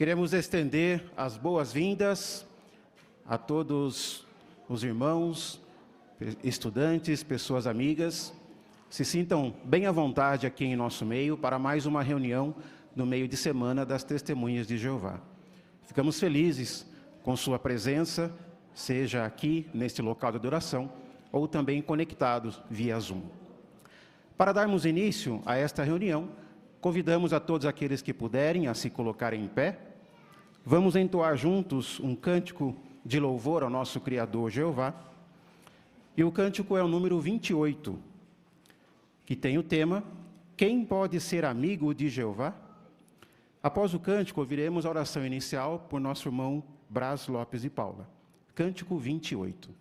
Queremos estender as boas-vindas a todos os irmãos, estudantes, pessoas amigas. Se sintam bem à vontade aqui em nosso meio para mais uma reunião no meio de semana das Testemunhas de Jeová. Ficamos felizes com sua presença, seja aqui neste local de adoração ou também conectados via Zoom. Para darmos início a esta reunião, convidamos a todos aqueles que puderem a se colocarem em pé. Vamos entoar juntos um cântico de louvor ao nosso Criador Jeová. E o cântico é o número 28, que tem o tema: Quem pode ser amigo de Jeová? Após o cântico, ouviremos a oração inicial por nosso irmão Brás Lopes de Paula. Cântico 28.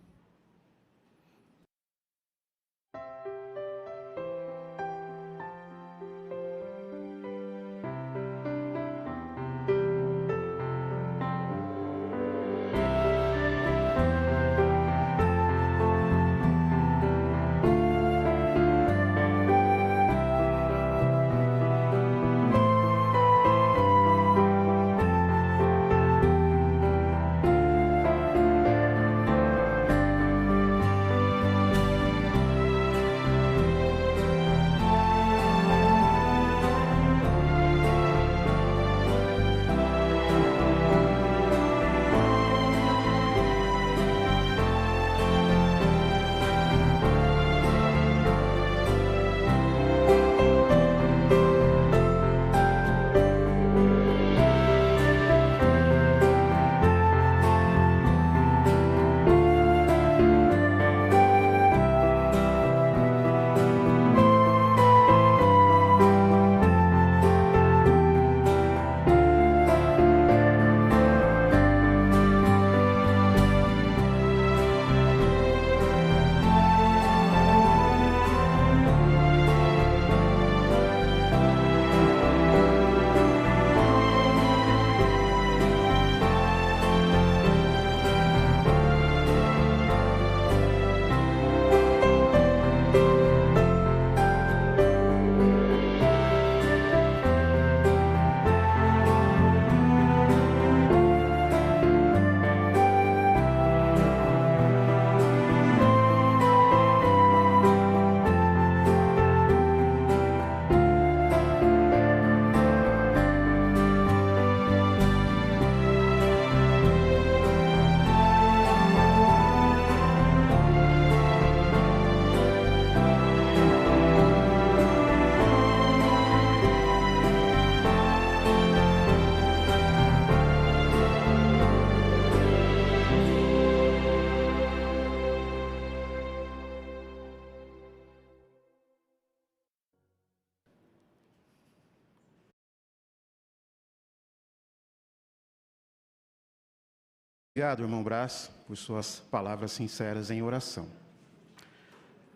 Obrigado, irmão Brás, por suas palavras sinceras em oração.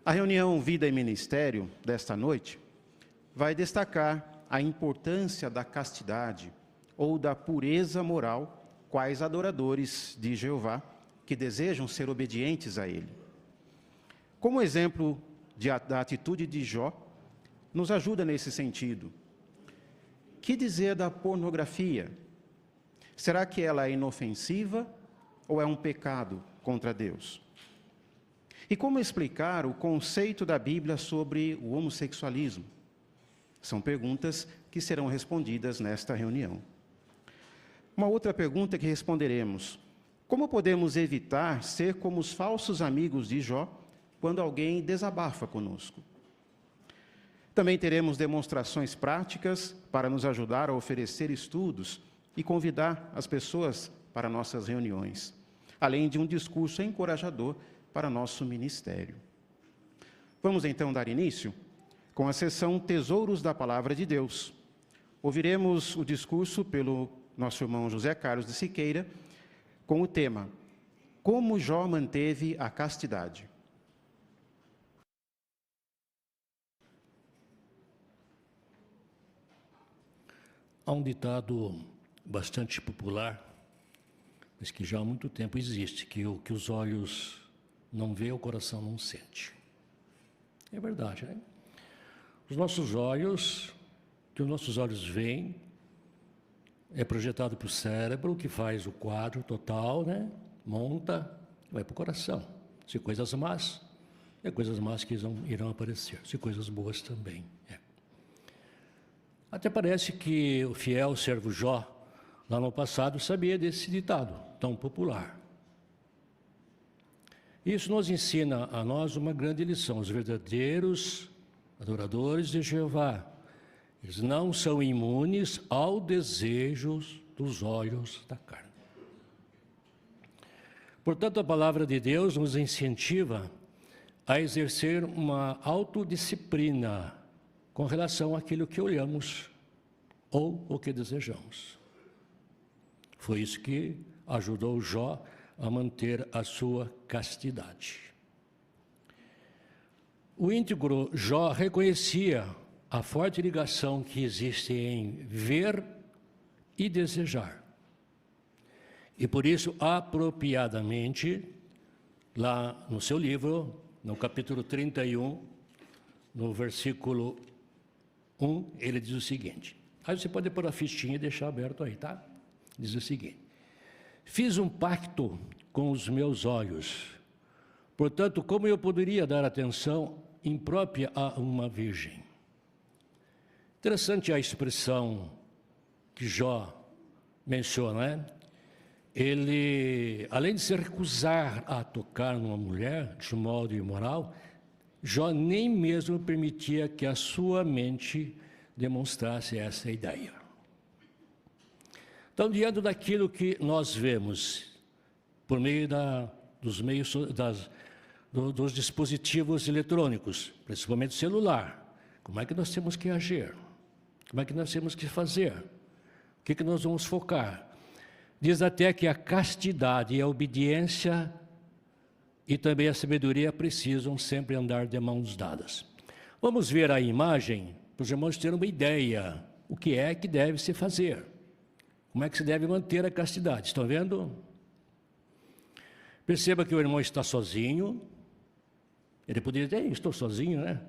A reunião Vida e Ministério desta noite vai destacar a importância da castidade ou da pureza moral, quais adoradores de Jeová que desejam ser obedientes a Ele. Como exemplo da atitude de Jó, nos ajuda nesse sentido. Que dizer da pornografia? Será que ela é inofensiva ou é um pecado contra Deus? E como explicar o conceito da Bíblia sobre o homossexualismo? São perguntas que serão respondidas nesta reunião. Uma outra pergunta que responderemos: como podemos evitar ser como os falsos amigos de Jó quando alguém desabafa conosco? Também teremos demonstrações práticas para nos ajudar a oferecer estudos e convidar as pessoas para nossas reuniões, além de um discurso encorajador para nosso ministério. Vamos então dar início com a sessão Tesouros da Palavra de Deus. Ouviremos o discurso pelo nosso irmão José Carlos de Siqueira, com o tema Como Jó manteve a castidade. Há um ditado bastante popular, mas que já há muito tempo existe, que o que os olhos não vê, o coração não sente. É verdade, né? Os nossos olhos, que os nossos olhos veem, é projetado para o cérebro, que faz o quadro total, né? Monta, vai para o coração. Se coisas más, é coisas más que irão aparecer. Se coisas boas também. Até parece que o fiel servo Jó, lá no passado, sabia desse ditado tão popular. Isso nos ensina a nós uma grande lição. Os verdadeiros adoradores de Jeová, eles não são imunes aos desejos dos olhos da carne. Portanto, a palavra de Deus nos incentiva a exercer uma autodisciplina com relação àquilo que olhamos ou o que desejamos. Foi isso que ajudou Jó a manter a sua castidade. O íntegro Jó reconhecia a forte ligação que existe em ver e desejar. E por isso, apropriadamente, lá no seu livro, no capítulo 31, no versículo 1, ele diz o seguinte. Aí você pode pôr a fichinha e deixar aberto aí, tá? Diz o seguinte. Fiz um pacto com os meus olhos. Portanto, como eu poderia dar atenção imprópria a uma virgem? Interessante a expressão que Jó menciona, né? Ele, além de se recusar a tocar numa mulher de modo imoral, Jó nem mesmo permitia que a sua mente demonstrasse essa ideia. Então, diante daquilo que nós vemos, por meio dos dispositivos eletrônicos, principalmente o celular, como é que nós temos que agir? Como é que nós temos que fazer? O que nós vamos focar? Diz até que a castidade e a obediência e também a sabedoria precisam sempre andar de mãos dadas. Vamos ver a imagem, para os irmãos terem uma ideia, o que é que deve se fazer. Como é que se deve manter a castidade? Estão vendo? Perceba que o irmão está sozinho. Ele poderia dizer, estou sozinho, né?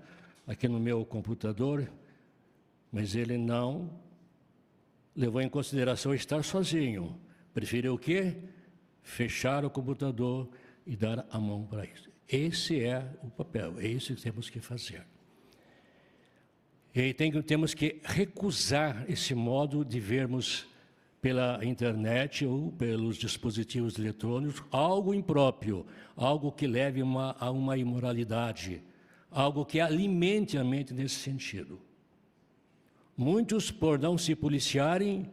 Aqui no meu computador. Mas ele não levou em consideração estar sozinho. Preferiu o quê? Fechar o computador e dar a mão para isso. Esse é o papel, é isso que temos que fazer. E temos que recusar esse modo de vermos pela internet ou pelos dispositivos eletrônicos algo impróprio, algo que leve a uma imoralidade, algo que alimente a mente nesse sentido. Muitos, por não se policiarem,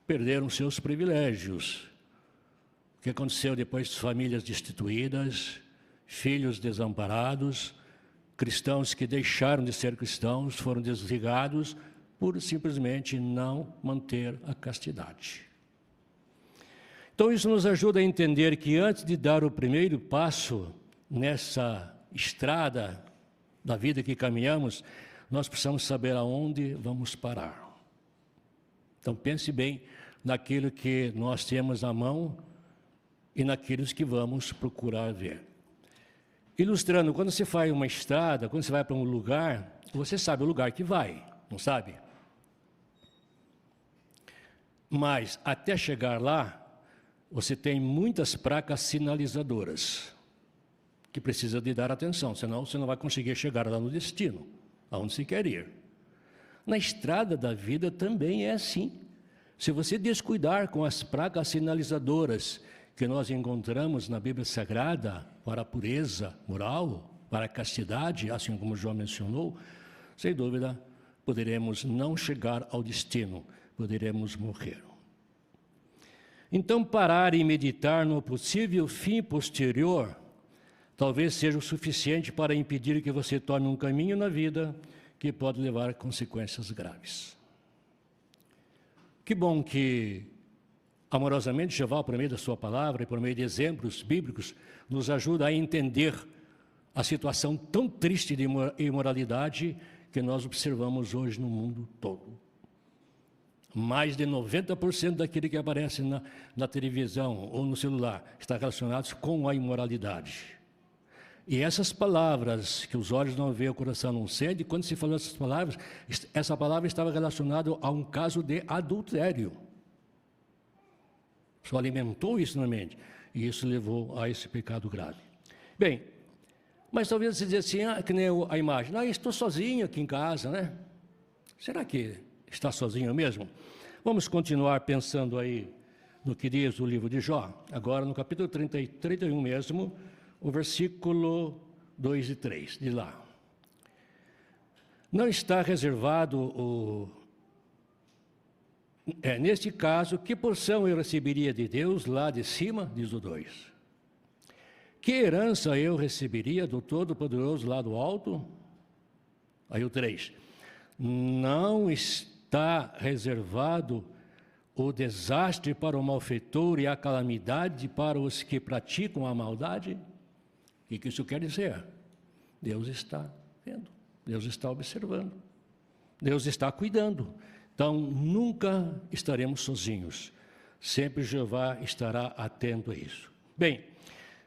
perderam seus privilégios. O que aconteceu depois de famílias destituídas, filhos desamparados, cristãos que deixaram de ser cristãos, foram desligados por simplesmente não manter a castidade. Então isso nos ajuda a entender que antes de dar o primeiro passo nessa estrada da vida que caminhamos, nós precisamos saber aonde vamos parar. Então pense bem naquilo que nós temos na mão e naqueles que vamos procurar ver. Ilustrando, quando você faz uma estrada, quando você vai para um lugar, você sabe o lugar que vai, não sabe? Mas até chegar lá, você tem muitas placas sinalizadoras que precisa de dar atenção, senão você não vai conseguir chegar lá no destino, aonde você quer ir. Na estrada da vida também é assim. Se você descuidar com as placas sinalizadoras que nós encontramos na Bíblia Sagrada para a pureza moral, para a castidade, assim como João mencionou, sem dúvida, poderemos não chegar ao destino, poderemos morrer. Então, parar e meditar no possível fim posterior talvez seja o suficiente para impedir que você tome um caminho na vida que pode levar a consequências graves. Que bom que, amorosamente, Jeová, por meio da sua palavra e por meio de exemplos bíblicos, nos ajuda a entender a situação tão triste de imoralidade que nós observamos hoje no mundo todo. Mais de 90% daquilo que aparece na televisão ou no celular está relacionado com a imoralidade. E essas palavras que os olhos não veem, o coração não sente, quando se falou essas palavras, essa palavra estava relacionada a um caso de adultério. Só alimentou isso na mente. E isso levou a esse pecado grave. Bem, mas talvez você diga assim, que nem a imagem. Estou sozinho aqui em casa, né? Será que está sozinho mesmo? Vamos continuar pensando aí no que diz o livro de Jó. Agora no capítulo 31 mesmo, o versículo 2 e 3, de lá. Não está reservado neste caso, que porção eu receberia de Deus lá de cima, diz o 2. Que herança eu receberia do Todo-Poderoso lá do alto? Aí o 3. Não está reservado o desastre para o malfeitor e a calamidade para os que praticam a maldade? O que isso quer dizer? Deus está vendo, Deus está observando, Deus está cuidando. Então, nunca estaremos sozinhos. Sempre Jeová estará atento a isso. Bem,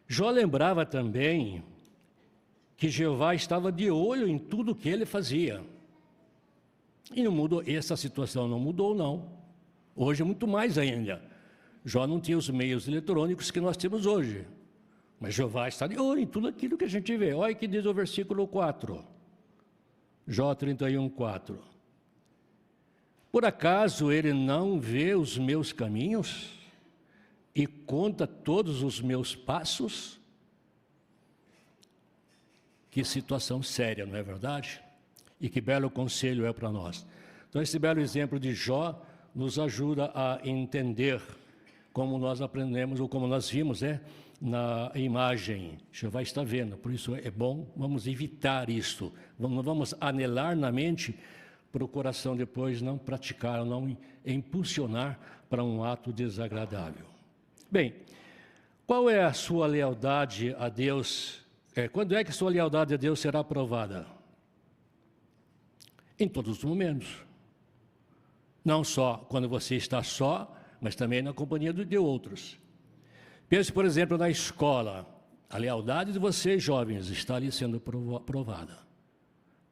Jó lembrava também que Jeová estava de olho em tudo que ele fazia. E não mudou, essa situação não mudou, não. Hoje, muito mais ainda. Jó não tinha os meios eletrônicos que nós temos hoje. Mas Jeová está de olho em tudo aquilo que a gente vê. Olha o que diz o versículo 4. Jó 31, 4. Por acaso ele não vê os meus caminhos e conta todos os meus passos? Que situação séria, não é verdade? E que belo conselho é para nós. Então, esse belo exemplo de Jó nos ajuda a entender como nós aprendemos, ou como nós vimos, na imagem. Jeová está vendo, por isso é bom, vamos evitar isso. Não vamos anelar na mente para o coração depois não praticar, não impulsionar para um ato desagradável. Bem, qual é a sua lealdade a Deus? Quando é que a sua lealdade a Deus será provada? Em todos os momentos. Não só quando você está só, mas também na companhia de outros. Pense, por exemplo, na escola. A lealdade de vocês, jovens, está ali sendo provada.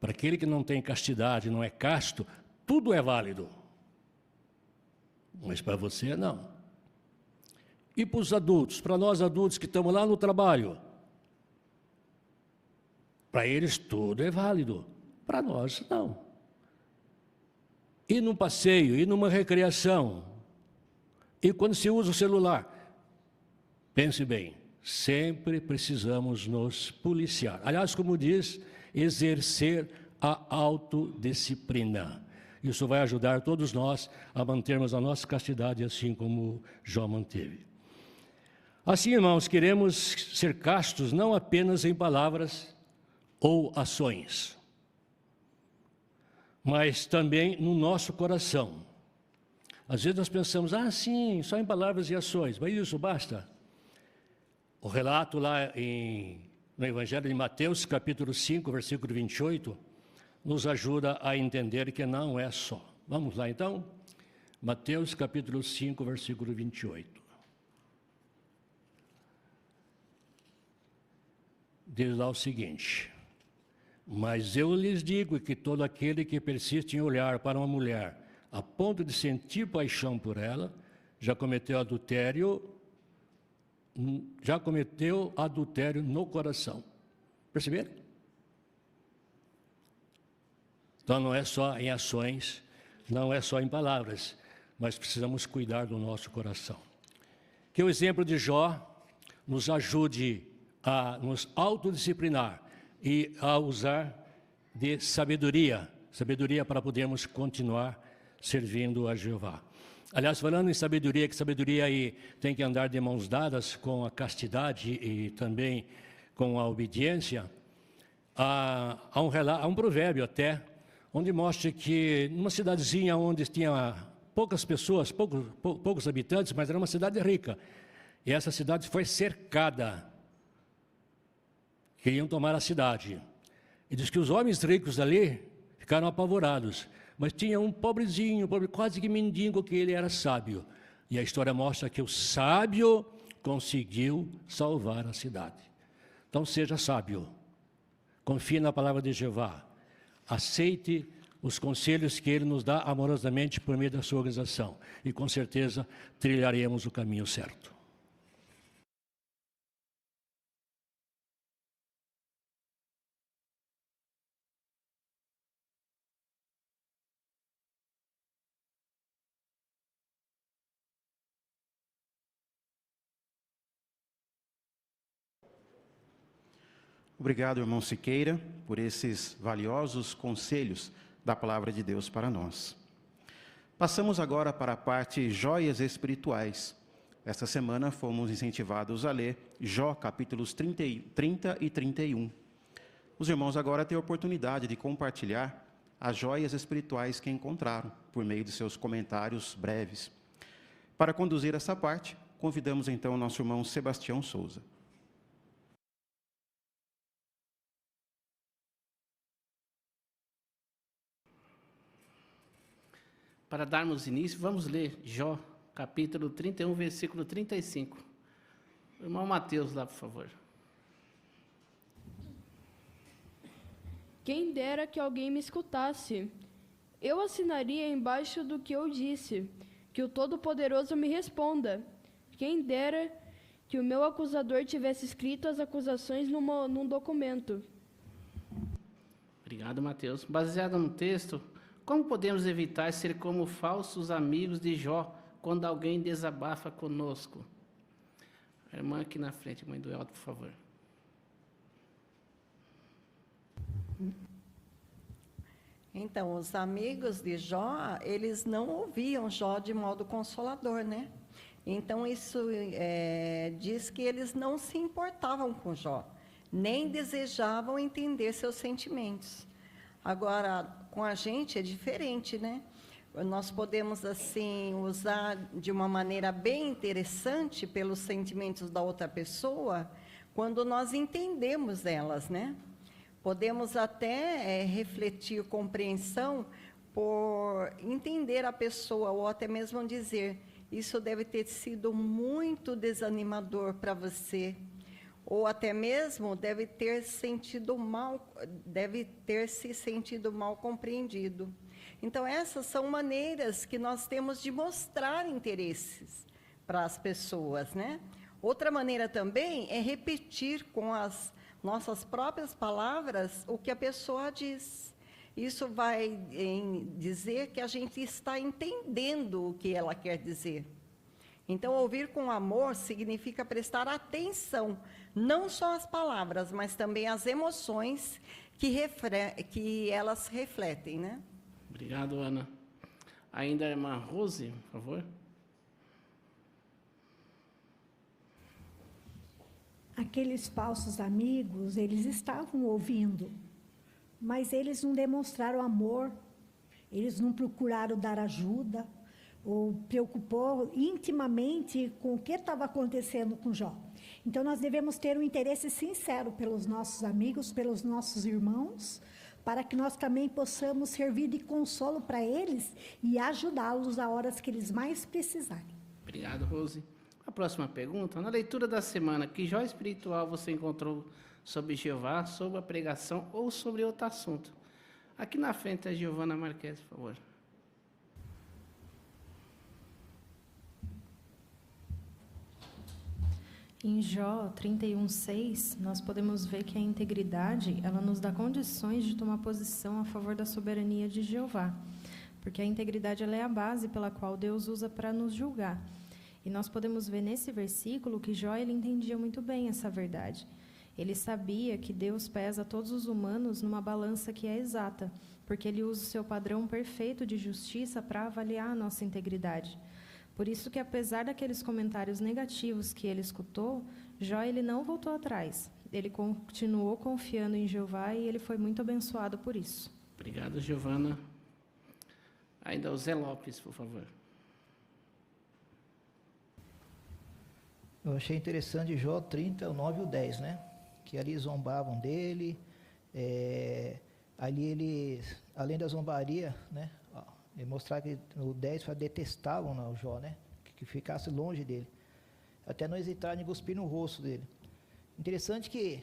Para aquele que não tem castidade, não é casto, tudo é válido. Mas para você, não. E para os adultos, para nós adultos que estamos lá no trabalho, para eles tudo é válido, para nós não. E num passeio, e numa recreação, e quando se usa o celular, pense bem, sempre precisamos nos policiar. Aliás, como diz, exercer a autodisciplina. Isso vai ajudar todos nós a mantermos a nossa castidade, assim como Jó manteve. Assim, irmãos, queremos ser castos não apenas em palavras ou ações, mas também no nosso coração. Às vezes nós pensamos, sim, só em palavras e ações, mas isso basta? O relato lá no Evangelho de Mateus, capítulo 5, versículo 28, nos ajuda a entender que não é só. Vamos lá então? Mateus, capítulo 5, versículo 28. Diz lá o seguinte: mas eu lhes digo que todo aquele que persiste em olhar para uma mulher a ponto de sentir paixão por ela, já cometeu adultério no coração. Perceberam? Então não é só em ações, não é só em palavras, mas precisamos cuidar do nosso coração. Que o exemplo de Jó nos ajude a nos autodisciplinar e a usar de sabedoria para podermos continuar servindo a Jeová. Aliás, falando em sabedoria, que sabedoria aí tem que andar de mãos dadas com a castidade e também com a obediência, há um provérbio até, onde mostra que numa cidadezinha onde tinha poucas pessoas, poucos habitantes, mas era uma cidade rica, e essa cidade foi cercada. Queriam tomar a cidade. E diz que os homens ricos ali ficaram apavorados. Mas tinha um pobrezinho, quase que mendigo, que ele era sábio. E a história mostra que o sábio conseguiu salvar a cidade. Então seja sábio. Confie na palavra de Jeová. Aceite os conselhos que Ele nos dá amorosamente por meio da sua organização. E com certeza trilharemos o caminho certo. Obrigado, irmão Siqueira, por esses valiosos conselhos da palavra de Deus para nós. Passamos agora para a parte joias espirituais. Esta semana fomos incentivados a ler Jó, capítulos 30 e 31. Os irmãos agora têm a oportunidade de compartilhar as joias espirituais que encontraram, por meio de seus comentários breves. Para conduzir essa parte, convidamos então o nosso irmão Sebastião Souza. Para darmos início, vamos ler Jó, capítulo 31, versículo 35. Irmão Mateus, lá, por favor. Quem dera que alguém me escutasse. Eu assinaria embaixo do que eu disse, que o Todo-Poderoso me responda. Quem dera que o meu acusador tivesse escrito as acusações num documento. Obrigado, Mateus. Baseado no texto, como podemos evitar ser como falsos amigos de Jó quando alguém desabafa conosco? A irmã aqui na frente, mãe do Elton, por favor. Então, os amigos de Jó, eles não ouviam Jó de modo consolador, né? Então, isso diz que eles não se importavam com Jó, nem desejavam entender seus sentimentos. Agora, com a gente é diferente, né? Nós podemos, assim, usar de uma maneira bem interessante pelos sentimentos da outra pessoa, quando nós entendemos elas, né? Podemos até refletir compreensão por entender a pessoa, ou até mesmo dizer, isso deve ter sido muito desanimador para você, ou até mesmo deve ter se sentido mal compreendido. Então, essas são maneiras que nós temos de mostrar interesses para as pessoas, né? Outra maneira também é repetir com as nossas próprias palavras o que a pessoa diz. Isso vai dizer que a gente está entendendo o que ela quer dizer. Então, ouvir com amor significa prestar atenção, não só às palavras, mas também às emoções que elas refletem, né? Obrigado, Ana. Ainda a irmã Rose, por favor. Aqueles falsos amigos, eles estavam ouvindo, mas eles não demonstraram amor, eles não procuraram dar ajuda, ou preocupou intimamente com o que estava acontecendo com Jó. Então, nós devemos ter um interesse sincero pelos nossos amigos, pelos nossos irmãos, para que nós também possamos servir de consolo para eles e ajudá-los a horas que eles mais precisarem. Obrigado, Rose. A próxima pergunta, na leitura da semana, que joia espiritual você encontrou sobre Jeová, sobre a pregação ou sobre outro assunto? Aqui na frente a Giovana Marques, por favor. Em Jó 31:6, nós podemos ver que a integridade, ela nos dá condições de tomar posição a favor da soberania de Jeová, porque a integridade ela é a base pela qual Deus usa para nos julgar. E nós podemos ver nesse versículo que Jó ele entendia muito bem essa verdade. Ele sabia que Deus pesa todos os humanos numa balança que é exata, porque ele usa o seu padrão perfeito de justiça para avaliar a nossa integridade. Por isso que, apesar daqueles comentários negativos que ele escutou, Jó ele não voltou atrás. Ele continuou confiando em Jeová e ele foi muito abençoado por isso. Obrigado, Giovana. Ainda o Zé Lopes, por favor. Eu achei interessante Jó 30, o 9 e o 10, né? Que ali zombavam dele, ali eles, além da zombaria, né? Ele mostrar que no 10 detestavam o Jó, né? Que ficasse longe dele. Até não hesitaram em cuspir no rosto dele. Interessante que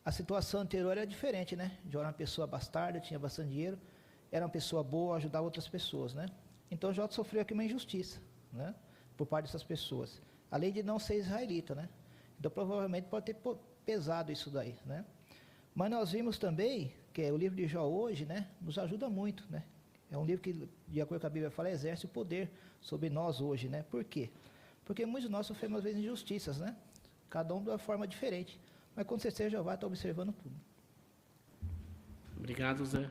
a situação anterior era diferente, né? Jó era uma pessoa bastarda, tinha bastante dinheiro. era uma pessoa boa, ajudava outras pessoas, né? Então Jó sofreu aqui uma injustiça, né? Por parte dessas pessoas. Além de não ser israelita, né? Então provavelmente pode ter pesado isso daí, né? Mas nós vimos também que o livro de Jó hoje, né, nos ajuda muito, né? É um livro que, de acordo com a Bíblia fala, exerce o poder sobre nós hoje, né? Por quê? Porque muitos de nós sofremos às vezes injustiças, né? Cada um de uma forma diferente. Mas com certeza Jeová está observando tudo. Obrigado, Zé.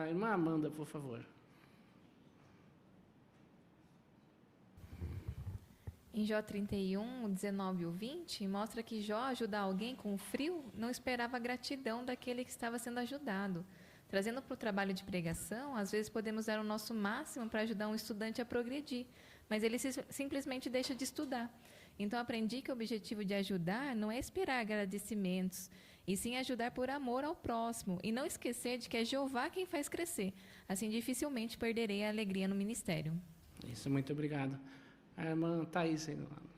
Irmã Amanda, por favor. Em Jó 31, 19 e 20, mostra que Jó ajudar alguém com frio não esperava a gratidão daquele que estava sendo ajudado. Trazendo para o trabalho de pregação, às vezes podemos dar o nosso máximo para ajudar um estudante a progredir, mas ele simplesmente deixa de estudar. Então, aprendi que o objetivo de ajudar não é esperar agradecimentos, e sim ajudar por amor ao próximo, e não esquecer de que é Jeová quem faz crescer. Assim, dificilmente perderei a alegria no ministério. Isso, muito obrigado. A irmã Thaís aí do lado.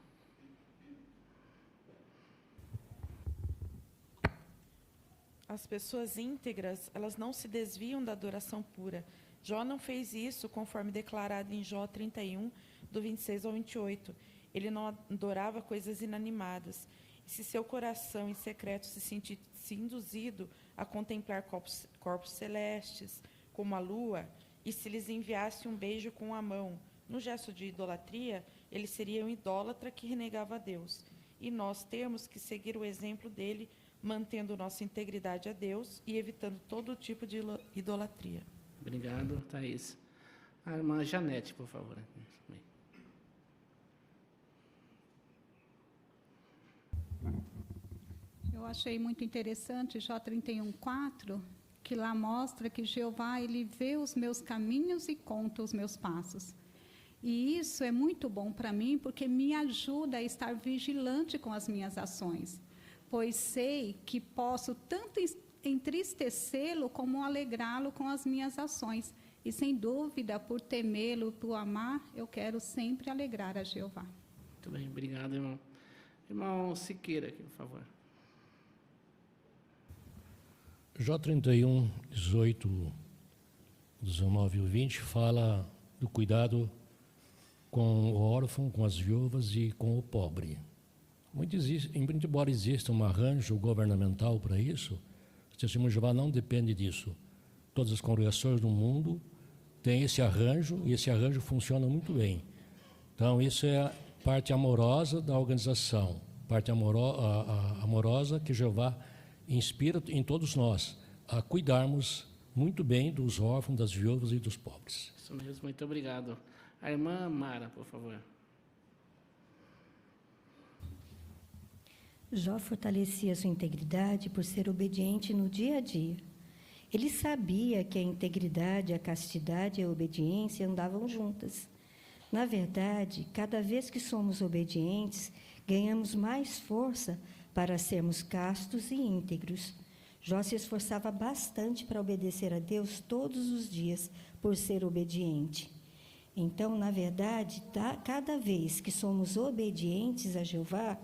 As pessoas íntegras, elas não se desviam da adoração pura. Jó não fez isso, conforme declarado em Jó 31, do 26 ao 28. Ele não adorava coisas inanimadas. E se seu coração em secreto se sentisse induzido a contemplar corpos celestes, como a lua, e se lhes enviasse um beijo com a mão, no gesto de idolatria, ele seria um idólatra que renegava a Deus. E nós temos que seguir o exemplo dele, mantendo nossa integridade a Deus e evitando todo tipo de idolatria. Obrigado, Thaís. A irmã Janete, por favor. Eu achei muito interessante Jó 31:4, que lá mostra que Jeová, ele vê os meus caminhos e conta os meus passos. E isso é muito bom para mim, porque me ajuda a estar vigilante com as minhas ações, pois sei que posso tanto entristecê-lo como alegrá-lo com as minhas ações. E, sem dúvida, por temê-lo, por amar, eu quero sempre alegrar a Jeová. Muito bem, obrigado, irmão. Irmão Siqueira, aqui, por favor. Jó 31, 18, 19 e 20 fala do cuidado com o órfão, com as viúvas e com o pobre. Muito embora exista um arranjo governamental para isso, o testemunho de Jeová não depende disso. Todas as congregações do mundo têm esse arranjo, e esse arranjo funciona muito bem. Então, isso é a parte amorosa da organização, parte amorosa que Jeová inspira em todos nós a cuidarmos muito bem dos órfãos, das viúvas e dos pobres. Isso mesmo, muito obrigado. A irmã Mara, por favor. Jó fortalecia sua integridade por ser obediente no dia a dia. Ele sabia que a integridade, a castidade e a obediência andavam juntas. Na verdade, cada vez que somos obedientes, ganhamos mais força para sermos castos e íntegros. Jó se esforçava bastante para obedecer a Deus todos os dias, por ser obediente. Então, na verdade, cada vez que somos obedientes a Jeová,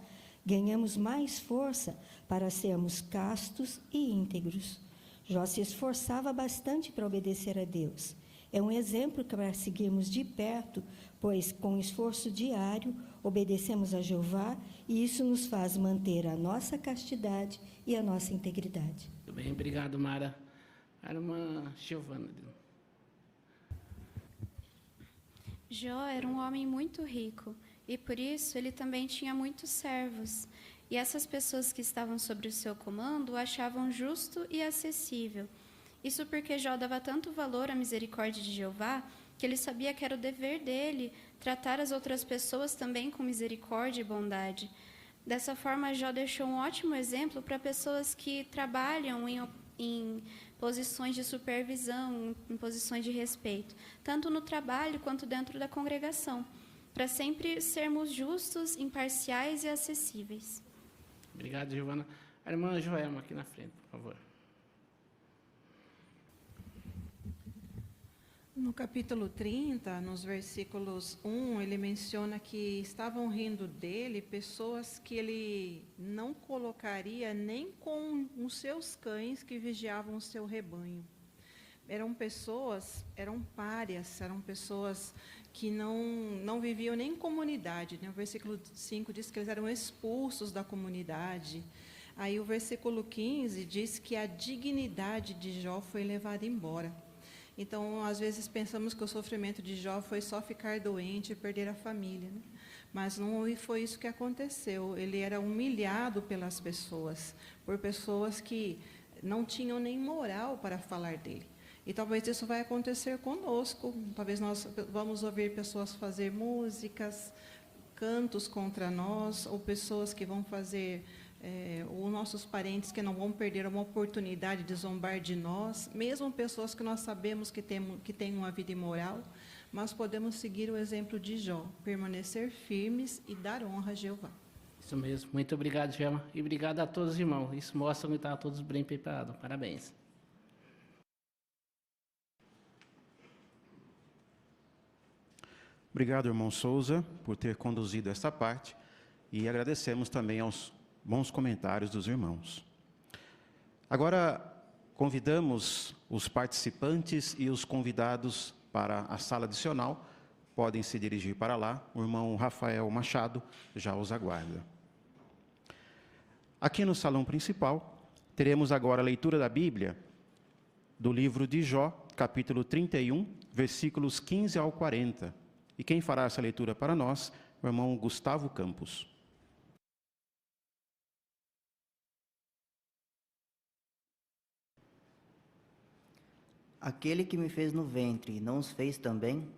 ganhamos mais força para sermos castos e íntegros. Jó se esforçava bastante para obedecer a Deus. É um exemplo para seguirmos de perto, pois com esforço diário obedecemos a Jeová e isso nos faz manter a nossa castidade e a nossa integridade. Muito bem, obrigado, Mara. A irmã Giovana. Jó era um homem muito rico e por isso ele também tinha muitos servos. E essas pessoas que estavam sob o seu comando o achavam justo e acessível. Isso porque Jó dava tanto valor à misericórdia de Jeová que ele sabia que era o dever dele tratar as outras pessoas também com misericórdia e bondade. Dessa forma, Jó deixou um ótimo exemplo para pessoas que trabalham em posições de supervisão, em posições de respeito, tanto no trabalho quanto dentro da congregação, para sempre sermos justos, imparciais e acessíveis. Obrigado, Giovana. A irmã Joelma, aqui na frente, por favor. No capítulo 30, nos versículos 1, ele menciona que estavam rindo dele pessoas que ele não colocaria nem com os seus cães que vigiavam o seu rebanho. eram párias, eram pessoas que não viviam nem em comunidade, né? O versículo 5 diz que eles eram expulsos da comunidade. Aí o versículo 15 diz que a dignidade de Jó foi levada embora. Então, às vezes pensamos que o sofrimento de Jó foi só ficar doente e perder a família, né? Mas não foi isso que aconteceu. Ele era humilhado pelas pessoas, por pessoas que não tinham nem moral para falar dele. E talvez isso vai acontecer conosco. Talvez nós vamos ouvir pessoas fazer músicas, cantos contra nós, ou pessoas que vão fazer, ou nossos parentes que não vão perder uma oportunidade de zombar de nós, mesmo pessoas que nós sabemos que têm uma vida imoral, mas podemos seguir o exemplo de Jó, permanecer firmes e dar honra a Jeová. Isso mesmo. Muito obrigado, Gema. E obrigado a todos, irmãos. Isso mostra que estão todos bem preparados. Parabéns. Obrigado, irmão Souza, por ter conduzido esta parte, e agradecemos também aos bons comentários dos irmãos. Agora, convidamos os participantes e os convidados para a sala adicional. Podem se dirigir para lá. O irmão Rafael Machado já os aguarda. Aqui no salão principal, teremos agora a leitura da Bíblia, do livro de Jó, capítulo 31, versículos 15 ao 40. E quem fará essa leitura para nós, o irmão Gustavo Campos. Aquele que me fez no ventre e não os fez também,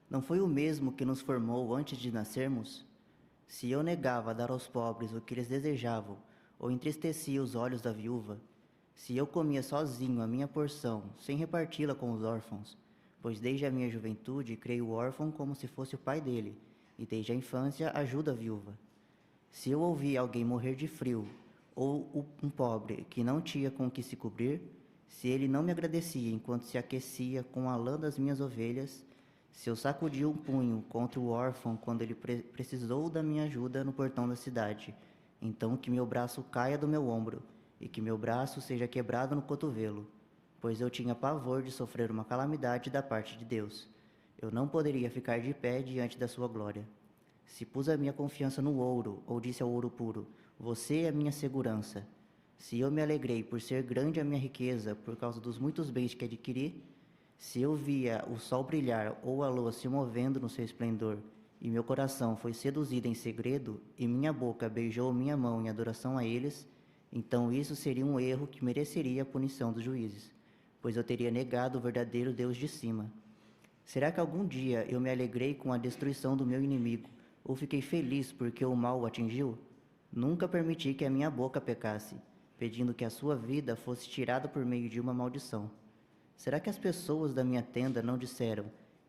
não foi o mesmo que nos formou antes de nascermos? Se eu negava dar aos pobres o que eles desejavam, ou entristecia os olhos da viúva, se eu comia sozinho a minha porção, sem reparti-la com os órfãos, pois desde a minha juventude criei o órfão como se fosse o pai dele, e desde a infância ajudo a viúva. Se eu ouvi alguém morrer de frio, ou um pobre que não tinha com o que se cobrir, se ele não me agradecia enquanto se aquecia com a lã das minhas ovelhas, se eu sacudi um punho contra o órfão quando ele precisou da minha ajuda no portão da cidade, então que meu braço caia do meu ombro, e que meu braço seja quebrado no cotovelo, pois eu tinha pavor de sofrer uma calamidade da parte de Deus. Eu não poderia ficar de pé diante da sua glória. Se pus a minha confiança no ouro, ou disse ao ouro puro, você é a minha segurança. Se eu me alegrei por ser grande a minha riqueza, por causa dos muitos bens que adquiri, se eu via o sol brilhar ou a lua se movendo no seu esplendor, e meu coração foi seduzido em segredo, e minha boca beijou minha mão em adoração a eles, então isso seria um erro que mereceria a punição dos juízes, pois eu teria negado o verdadeiro Deus de cima. Será que algum dia eu me alegrei com a destruição do meu inimigo, ou fiquei feliz porque o mal o atingiu? Nunca permiti que a minha boca pecasse, pedindo que a sua vida fosse tirada por meio de uma maldição. Será que as pessoas da minha tenda não disseram,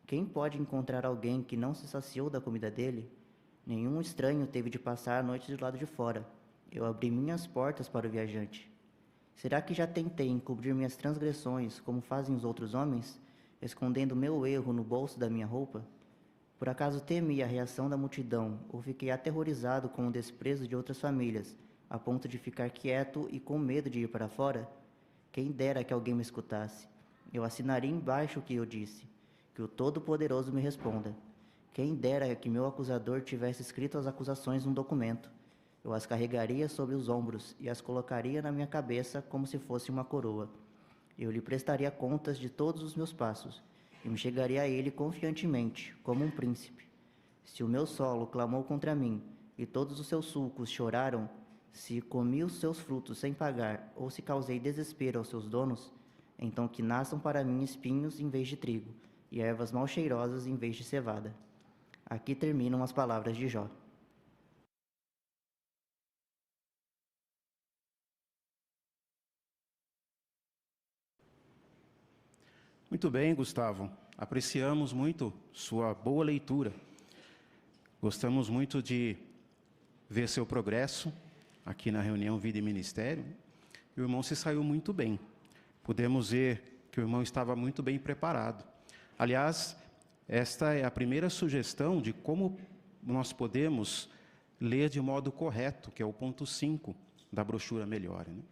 quem pode encontrar alguém que não se saciou da comida dele? Nenhum estranho teve de passar a noite do lado de fora. Eu abri minhas portas para o viajante. Será que já tentei encobrir minhas transgressões, como fazem os outros homens, escondendo meu erro no bolso da minha roupa? Por acaso temi a reação da multidão, ou fiquei aterrorizado com o desprezo de outras famílias, a ponto de ficar quieto e com medo de ir para fora? Quem dera que alguém me escutasse. Eu assinaria embaixo o que eu disse, que o Todo-Poderoso me responda. Quem dera que meu acusador tivesse escrito as acusações num documento. Eu as carregaria sobre os ombros e as colocaria na minha cabeça como se fosse uma coroa. Eu lhe prestaria contas de todos os meus passos e me chegaria a ele confiantemente, como um príncipe. Se o meu solo clamou contra mim e todos os seus sulcos choraram, se comi os seus frutos sem pagar ou se causei desespero aos seus donos, então que nasçam para mim espinhos em vez de trigo e ervas mal cheirosas em vez de cevada. Aqui terminam as palavras de Jó. Muito bem, Gustavo. Apreciamos muito sua boa leitura. Gostamos muito de ver seu progresso aqui na reunião Vida e Ministério. O irmão se saiu muito bem. Podemos ver que o irmão estava muito bem preparado. Aliás, esta é a primeira sugestão de como nós podemos ler de modo correto, que é o ponto 5 da brochura Melhore, né?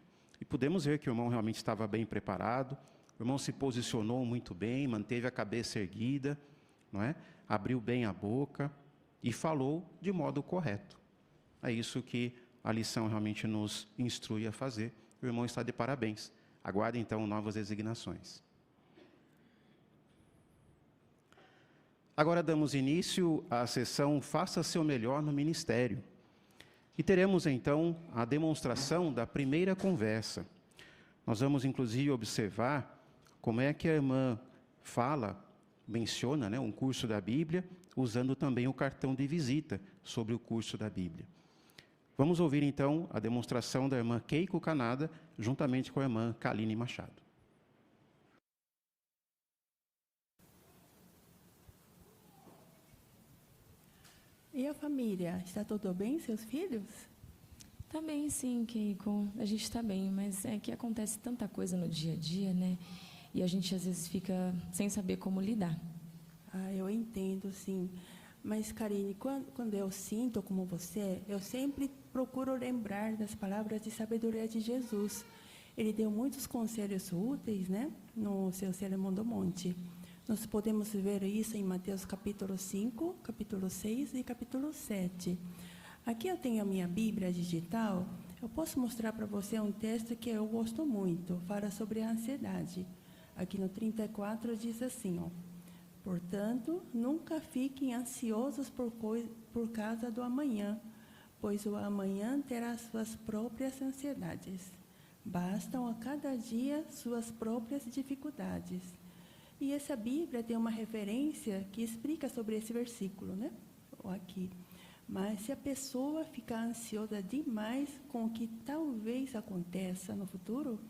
E podemos ver que o irmão realmente estava bem preparado, O irmão se posicionou muito bem, manteve a cabeça erguida, não é? Abriu bem a boca e falou de modo correto. É isso que a lição realmente nos instrui a fazer. O irmão está de parabéns. Aguarde, então, novas designações. Agora damos início à sessão Faça Seu Melhor no Ministério. E teremos, então, a demonstração da primeira conversa. Nós vamos, inclusive, observar como é que a irmã menciona, né, um curso da Bíblia, usando também o cartão de visita sobre o curso da Bíblia. Vamos ouvir, então, a demonstração da irmã Keiko Canada, juntamente com a irmã Kaline Machado. E a família? Está tudo bem, seus filhos? Tá bem, sim, Keiko. A gente está bem, mas é que acontece tanta coisa no dia a dia, né? E a gente, às vezes, fica sem saber como lidar. Ah, eu entendo, sim. Mas, Karine, quando eu sinto como você, eu sempre procuro lembrar das palavras de sabedoria de Jesus. Ele deu muitos conselhos úteis, né, no seu Sermão do Monte. Nós podemos ver isso em Mateus capítulo 5, capítulo 6 e capítulo 7. Aqui eu tenho a minha Bíblia digital. Eu posso mostrar para você um texto que eu gosto muito. Fala sobre a ansiedade. Aqui no 34 diz assim, ó. Portanto, nunca fiquem ansiosos por causa do amanhã, pois o amanhã terá suas próprias ansiedades. Bastam a cada dia suas próprias dificuldades. E essa Bíblia tem uma referência que explica sobre esse versículo, né? Aqui. Mas se a pessoa ficar ansiosa demais com o que talvez aconteça no futuro,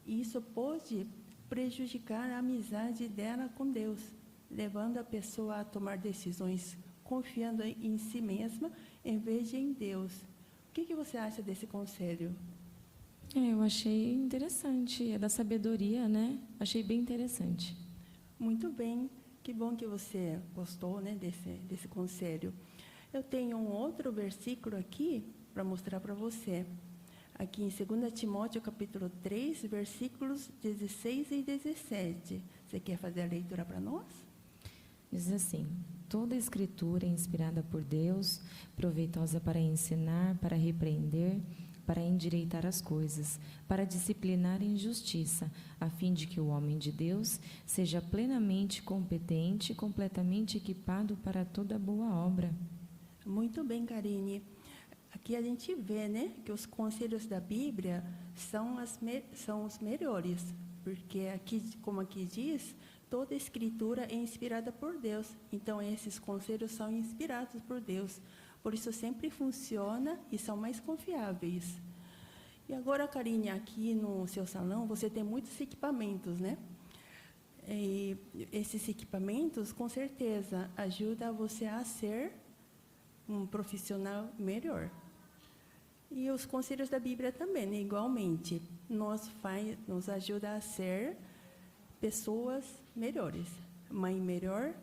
isso pode prejudicar a amizade dela com Deus, levando a pessoa a tomar decisões confiando em si mesma, em vez de em Deus. O que você acha desse conselho? Eu achei interessante. É da sabedoria, né? Achei bem interessante. Muito bem. Que bom que você gostou, né, desse conselho. Eu tenho um outro versículo aqui para mostrar para você. Aqui em 2 Timóteo, capítulo 3, versículos 16 e 17. Você quer fazer a leitura para nós? Diz assim: toda a escritura é inspirada por Deus, proveitosa para ensinar, para repreender, para endireitar as coisas, para disciplinar em justiça, a fim de que o homem de Deus seja plenamente competente, completamente equipado para toda boa obra. Muito bem, Karine. Aqui a gente vê, né, que os conselhos da Bíblia são os melhores, porque aqui, como aqui diz, toda a escritura é inspirada por Deus. Então, esses conselhos são inspirados por Deus. Por isso, sempre funciona e são mais confiáveis. E agora, Karine, aqui no seu salão, você tem muitos equipamentos, né? E esses equipamentos, com certeza, ajudam você a ser um profissional melhor. E os conselhos da Bíblia também, né? Igualmente, nos ajuda a ser pessoas melhores. Mãe melhor,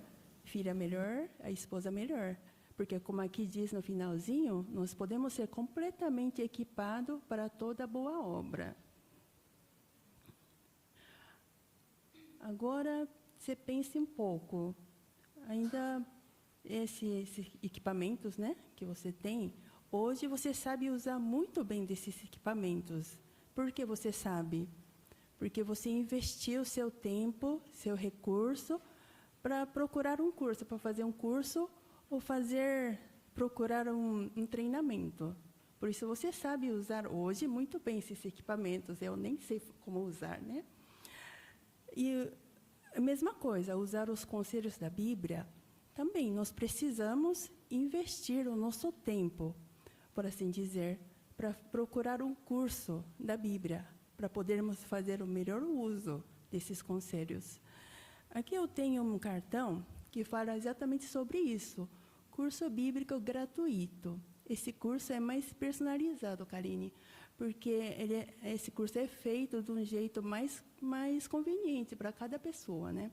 filha melhor, a esposa melhor. Porque, como aqui diz no finalzinho, nós podemos ser completamente equipados para toda boa obra. Agora, você pense um pouco. Ainda esses equipamentos, né, que você tem, hoje você sabe usar muito bem desses equipamentos. Por que você sabe? Porque você investiu seu tempo, seu recurso, para procurar um curso, para fazer um curso ou procurar um treinamento. Por isso, você sabe usar hoje muito bem esses equipamentos. Eu nem sei como usar, né? E a mesma coisa, usar os conselhos da Bíblia, também nós precisamos investir o nosso tempo, por assim dizer, para procurar um curso da Bíblia, para podermos fazer o melhor uso desses conselhos. Aqui eu tenho um cartão que fala exatamente sobre isso, curso bíblico gratuito. Esse curso é mais personalizado, Karine, porque esse curso é feito de um jeito mais conveniente para cada pessoa, né?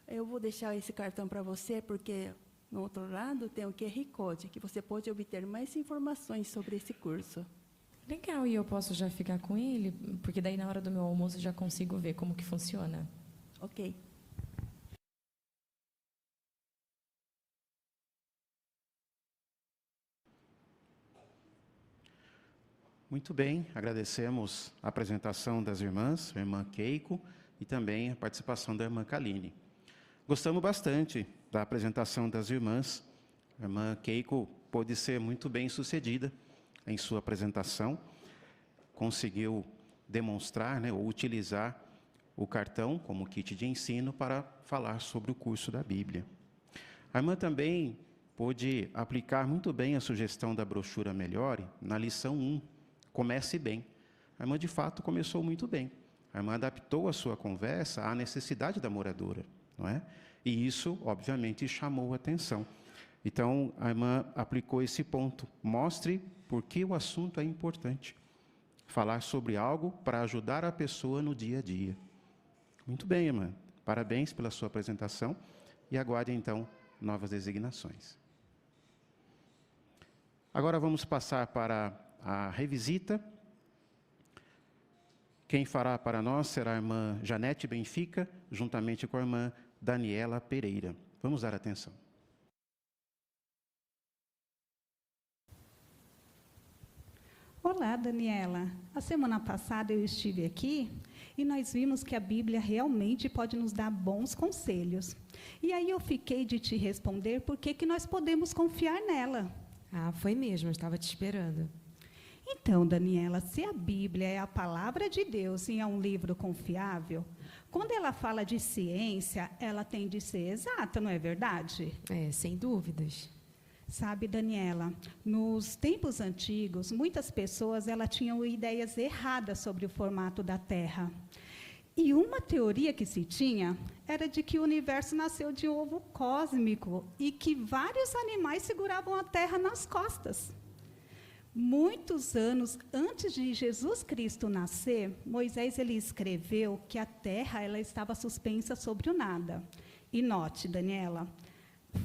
Eu vou deixar esse cartão para você, porque no outro lado tem o QR Code, que você pode obter mais informações sobre esse curso. Legal, e eu posso já ficar com ele? Porque daí na hora do meu almoço eu já consigo ver como que funciona. Ok. Muito bem, agradecemos a apresentação das irmãs, a irmã Keiko, e também a participação da irmã Kaline. Gostamos bastante da apresentação das irmãs. A irmã Keiko pôde ser muito bem sucedida em sua apresentação, conseguiu demonstrar, ou utilizar o cartão como kit de ensino para falar sobre o curso da Bíblia. A irmã também pôde aplicar muito bem a sugestão da brochura Melhore na lição 1, Comece Bem. A irmã, de fato, começou muito bem. A irmã adaptou a sua conversa à necessidade da moradora, não é? E isso, obviamente, chamou a atenção. Então, a irmã aplicou esse ponto. Mostre por que o assunto é importante. Falar sobre algo para ajudar a pessoa no dia a dia. Muito bem, irmã. Parabéns pela sua apresentação e aguarde, então, novas designações. Agora vamos passar para a revisita. Quem fará para nós será a irmã Janete Benfica, juntamente com a irmã Daniela Pereira. Vamos dar atenção. Olá, Daniela. A semana passada eu estive aqui e nós vimos que a Bíblia realmente pode nos dar bons conselhos. E aí eu fiquei de te responder por que nós podemos confiar nela. Ah, foi mesmo, eu estava te esperando. Então, Daniela, se a Bíblia é a palavra de Deus e é um livro confiável, quando ela fala de ciência, ela tem de ser exata, não é verdade? É, sem dúvidas. Sabe, Daniela, nos tempos antigos, muitas pessoas tinham ideias erradas sobre o formato da Terra. E uma teoria que se tinha era de que o universo nasceu de um ovo cósmico e que vários animais seguravam a Terra nas costas. Muitos anos antes de Jesus Cristo nascer, Moisés ele escreveu que a Terra ela estava suspensa sobre o nada. E note, Daniela,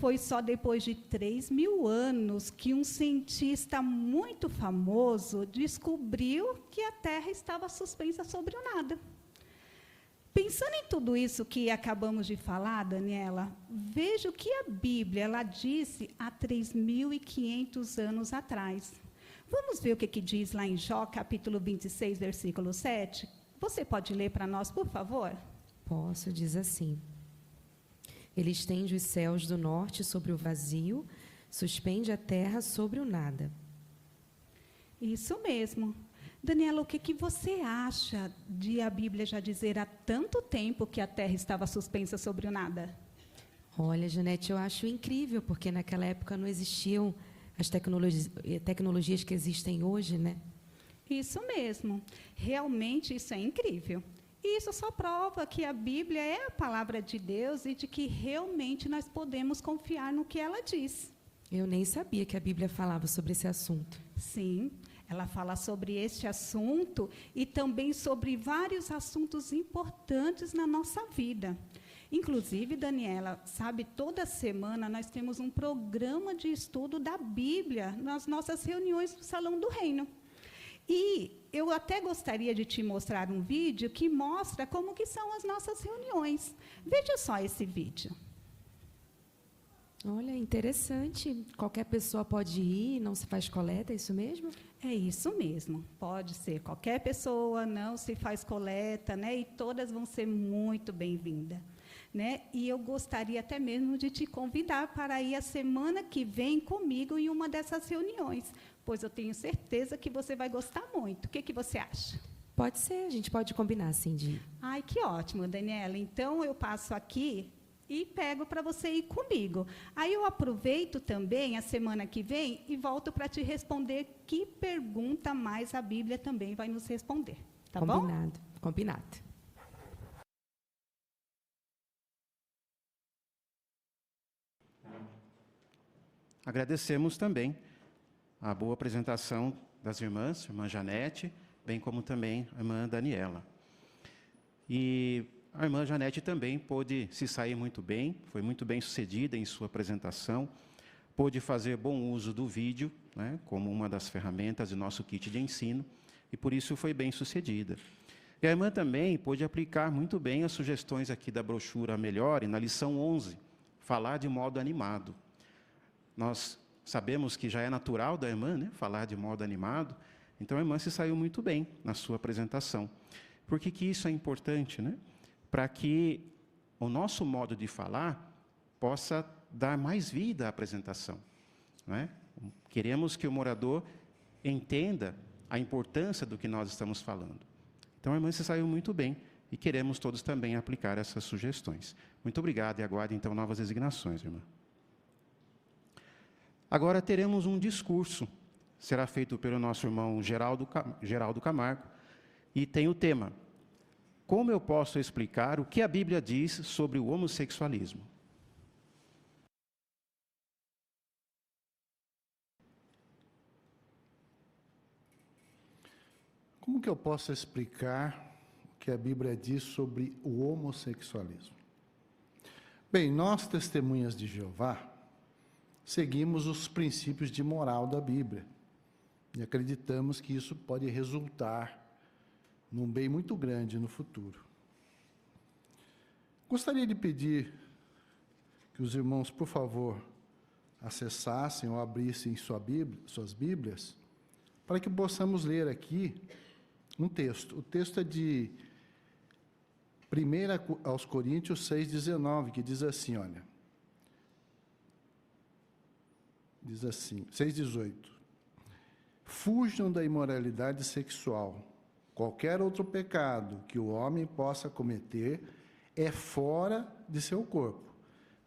foi só depois de 3.000 anos que um cientista muito famoso descobriu que a Terra estava suspensa sobre o nada. Pensando em tudo isso que acabamos de falar, Daniela, veja o que a Bíblia ela disse há 3.500 anos atrás. Vamos ver o que diz lá em Jó, capítulo 26, versículo 7? Você pode ler para nós, por favor? Posso, diz assim. Ele estende os céus do norte sobre o vazio, suspende a terra sobre o nada. Isso mesmo. Daniela, o que você acha de a Bíblia já dizer há tanto tempo que a terra estava suspensa sobre o nada? Olha, Janete, eu acho incrível, porque naquela época não existiam as tecnologias que existem hoje, né? Isso mesmo. Realmente isso é incrível. E isso só prova que a Bíblia é a palavra de Deus e de que realmente nós podemos confiar no que ela diz. Eu nem sabia que a Bíblia falava sobre esse assunto. Sim, ela fala sobre este assunto e também sobre vários assuntos importantes na nossa vida. Inclusive, Daniela, sabe, toda semana nós temos um programa de estudo da Bíblia nas nossas reuniões do Salão do Reino. E eu até gostaria de te mostrar um vídeo que mostra como que são as nossas reuniões. Veja só esse vídeo. Olha, interessante. Qualquer pessoa pode ir, não se faz coleta, é isso mesmo? É isso mesmo. Pode ser qualquer pessoa, não se faz coleta, né? E todas vão ser muito bem-vindas. Né? E eu gostaria até mesmo de te convidar para ir a semana que vem comigo em uma dessas reuniões, pois eu tenho certeza que você vai gostar muito. O que você acha? Pode ser, a gente pode combinar, sim, de... Ai, que ótimo, Daniela. Então, eu passo aqui e pego para você ir comigo. Aí eu aproveito também a semana que vem e volto para te responder que pergunta mais a Bíblia também vai nos responder. Tá bom? Combinado, combinado. Agradecemos também a boa apresentação das irmãs, a irmã Janete, bem como também a irmã Daniela. E a irmã Janete também pôde se sair muito bem, foi muito bem sucedida em sua apresentação, pôde fazer bom uso do vídeo, né, como uma das ferramentas do nosso kit de ensino, e por isso foi bem sucedida. E a irmã também pôde aplicar muito bem as sugestões aqui da brochura Melhore, na lição 11, falar de modo animado. Nós sabemos que já é natural da irmã, né, falar de modo animado, então a irmã se saiu muito bem na sua apresentação. Por que que isso é importante, né? Para que o nosso modo de falar possa dar mais vida à apresentação, não é? Queremos que o morador entenda a importância do que nós estamos falando. Então, a irmã se saiu muito bem e queremos todos também aplicar essas sugestões. Muito obrigado e aguarde, então, novas designações, irmã. Agora teremos um discurso, será feito pelo nosso irmão Geraldo Camargo, e tem o tema: como eu posso explicar o que a Bíblia diz sobre o homossexualismo? Como que eu posso explicar o que a Bíblia diz sobre o homossexualismo? Bem, nós, testemunhas de Jeová, seguimos os princípios de moral da Bíblia e acreditamos que isso pode resultar num bem muito grande no futuro. Gostaria de pedir que os irmãos, por favor, acessassem ou abrissem suas Bíblias, para que possamos ler aqui um texto. O texto é de 1 aos Coríntios 6,19, que diz assim, olha. Diz assim, 6,18. Fujam da imoralidade sexual. Qualquer outro pecado que o homem possa cometer é fora de seu corpo.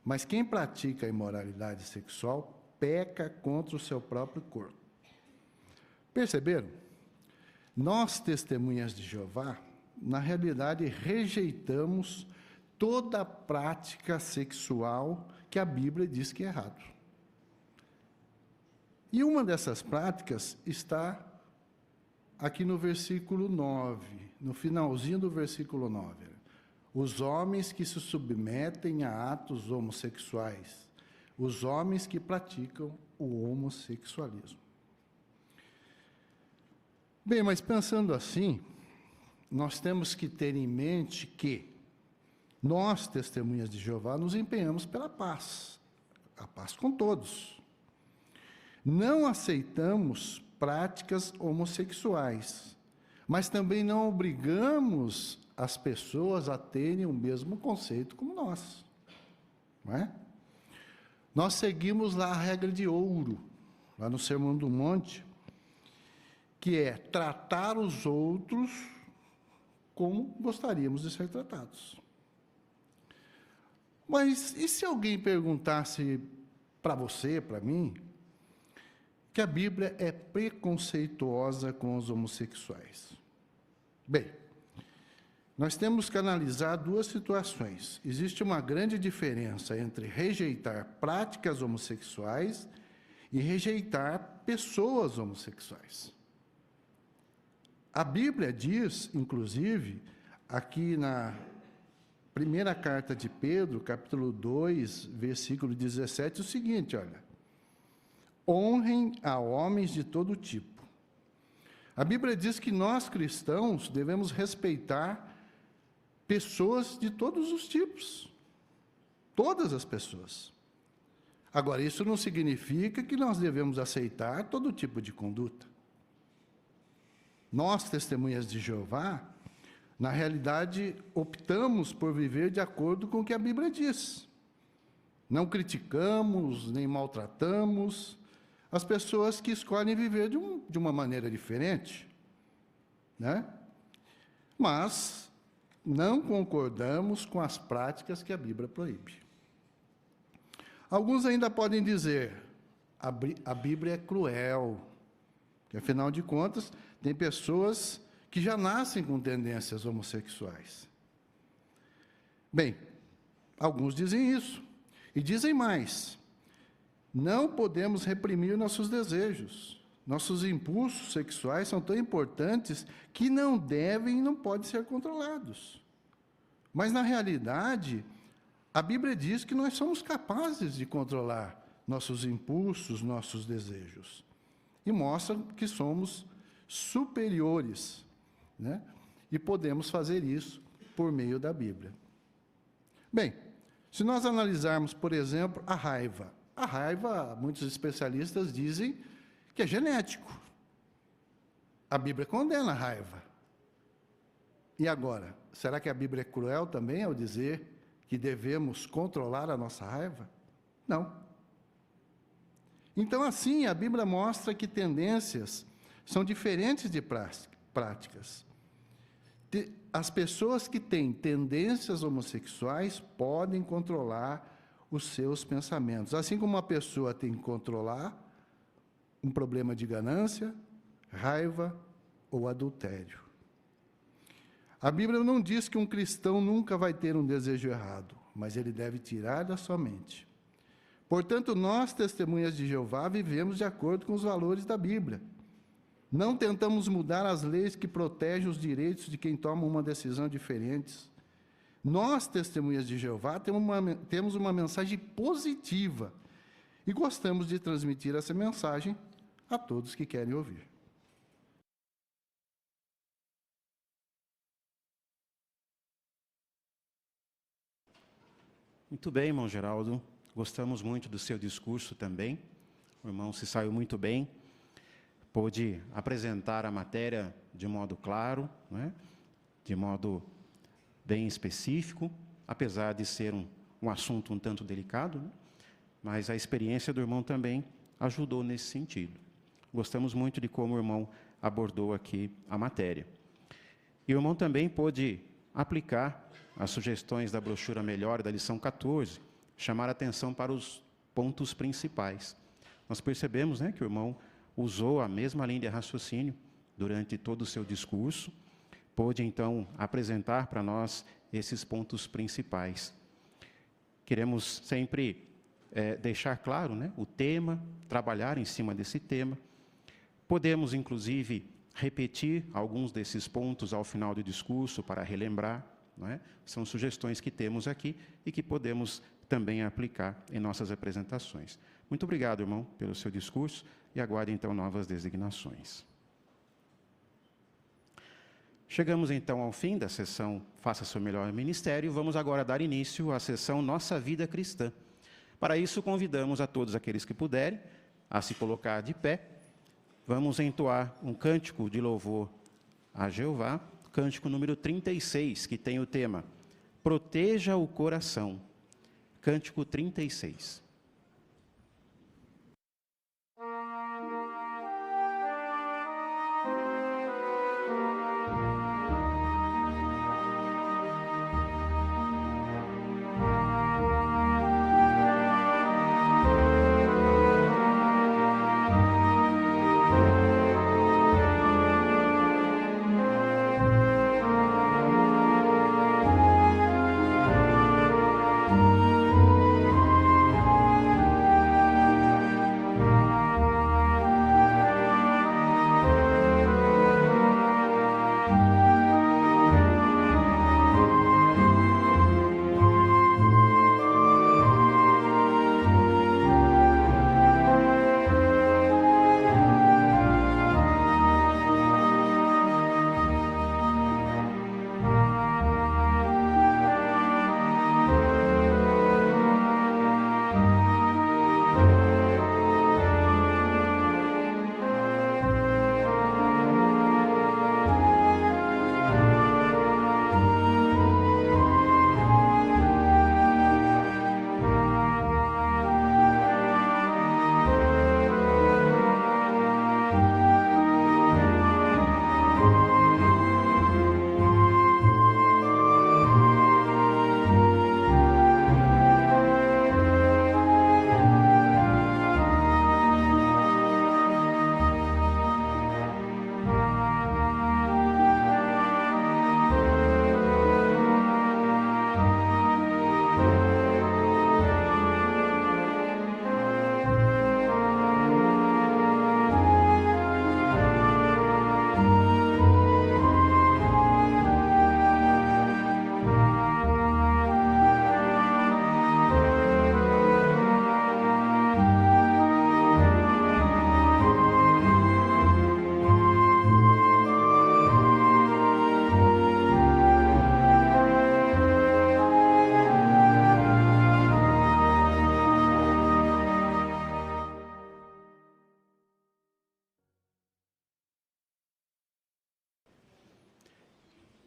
Mas quem pratica a imoralidade sexual peca contra o seu próprio corpo. Perceberam? Nós, testemunhas de Jeová, na realidade, rejeitamos toda a prática sexual que a Bíblia diz que é errado. E uma dessas práticas está aqui no versículo 9, no finalzinho do versículo 9. Os homens que se submetem a atos homossexuais, os homens que praticam o homossexualismo. Bem, mas pensando assim, nós temos que ter em mente que nós, testemunhas de Jeová, nos empenhamos pela paz, a paz com todos. Não aceitamos práticas homossexuais, mas também não obrigamos as pessoas a terem o mesmo conceito como nós, não é? Nós seguimos lá a regra de ouro, lá no Sermão do Monte, que é tratar os outros como gostaríamos de ser tratados. Mas e se alguém perguntasse para você, para mim, que a Bíblia é preconceituosa com os homossexuais? Bem, nós temos que analisar duas situações. Existe uma grande diferença entre rejeitar práticas homossexuais e rejeitar pessoas homossexuais. A Bíblia diz, inclusive, aqui na primeira carta de Pedro, capítulo 2, versículo 17, o seguinte, olha: honrem a homens de todo tipo. A Bíblia diz que nós, cristãos, devemos respeitar pessoas de todos os tipos, todas as pessoas. Agora, isso não significa que nós devemos aceitar todo tipo de conduta. Nós, testemunhas de Jeová, na realidade, optamos por viver de acordo com o que a Bíblia diz. Não criticamos, nem maltratamos as pessoas que escolhem viver de uma maneira diferente, né? Mas não concordamos com as práticas que a Bíblia proíbe. Alguns ainda podem dizer: a Bíblia é cruel, que afinal de contas tem pessoas que já nascem com tendências homossexuais. Bem, alguns dizem isso, e dizem mais: não podemos reprimir nossos desejos. Nossos impulsos sexuais são tão importantes que não devem e não podem ser controlados. Mas, na realidade, a Bíblia diz que nós somos capazes de controlar nossos impulsos, nossos desejos. E mostra que somos superiores, né? E podemos fazer isso por meio da Bíblia. Bem, se nós analisarmos, por exemplo, a raiva, muitos especialistas dizem que é genético. A Bíblia condena a raiva. E agora, será que a Bíblia é cruel também ao dizer que devemos controlar a nossa raiva? Não. Então, assim, a Bíblia mostra que tendências são diferentes de práticas. As pessoas que têm tendências homossexuais podem controlar os seus pensamentos, assim como uma pessoa tem que controlar um problema de ganância, raiva ou adultério. A Bíblia não diz que um cristão nunca vai ter um desejo errado, mas ele deve tirar da sua mente. Portanto, nós, testemunhas de Jeová, vivemos de acordo com os valores da Bíblia. Não tentamos mudar as leis que protegem os direitos de quem toma uma decisão diferente. Nós, testemunhas de Jeová, temos uma mensagem positiva e gostamos de transmitir essa mensagem a todos que querem ouvir. Muito bem, irmão Geraldo. Gostamos muito do seu discurso também. O irmão se saiu muito bem. Pôde apresentar a matéria de modo claro, né? De modo bem específico, apesar de ser um assunto um tanto delicado, né? Mas a experiência do irmão também ajudou nesse sentido. Gostamos muito de como o irmão abordou aqui a matéria. E o irmão também pôde aplicar as sugestões da brochura Melhor, da lição 14, chamar a atenção para os pontos principais. Nós percebemos, né, que o irmão usou a mesma linha de raciocínio durante todo o seu discurso, pôde, então, apresentar para nós esses pontos principais. Queremos sempre deixar claro, né, o tema, trabalhar em cima desse tema. Podemos, inclusive, repetir alguns desses pontos ao final do discurso para relembrar, não é? São sugestões que temos aqui e que podemos também aplicar em nossas apresentações. Muito obrigado, irmão, pelo seu discurso e aguardo, então, novas designações. Chegamos, então, ao fim da sessão Faça Seu Melhor Ministério. Vamos agora dar início à sessão Nossa Vida Cristã. Para isso, convidamos a todos aqueles que puderem a se colocar de pé. Vamos entoar um cântico de louvor a Jeová, cântico número 36, que tem o tema Proteja o Coração. Cântico 36. Proteja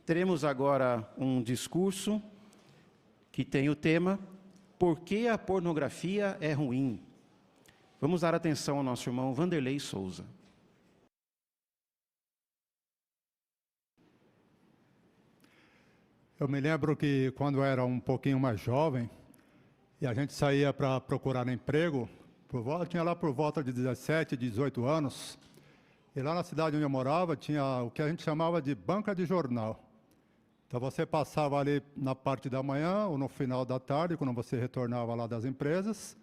Teremos agora um discurso que tem o tema Por que a pornografia é ruim? Vamos dar atenção ao nosso irmão Vanderlei Souza. Eu me lembro que quando eu era um pouquinho mais jovem, e a gente saía para procurar emprego, tinha lá por volta de 17, 18 anos, e lá na cidade onde eu morava tinha o que a gente chamava de banca de jornal. Então você passava ali na parte da manhã ou no final da tarde, quando você retornava lá das empresas,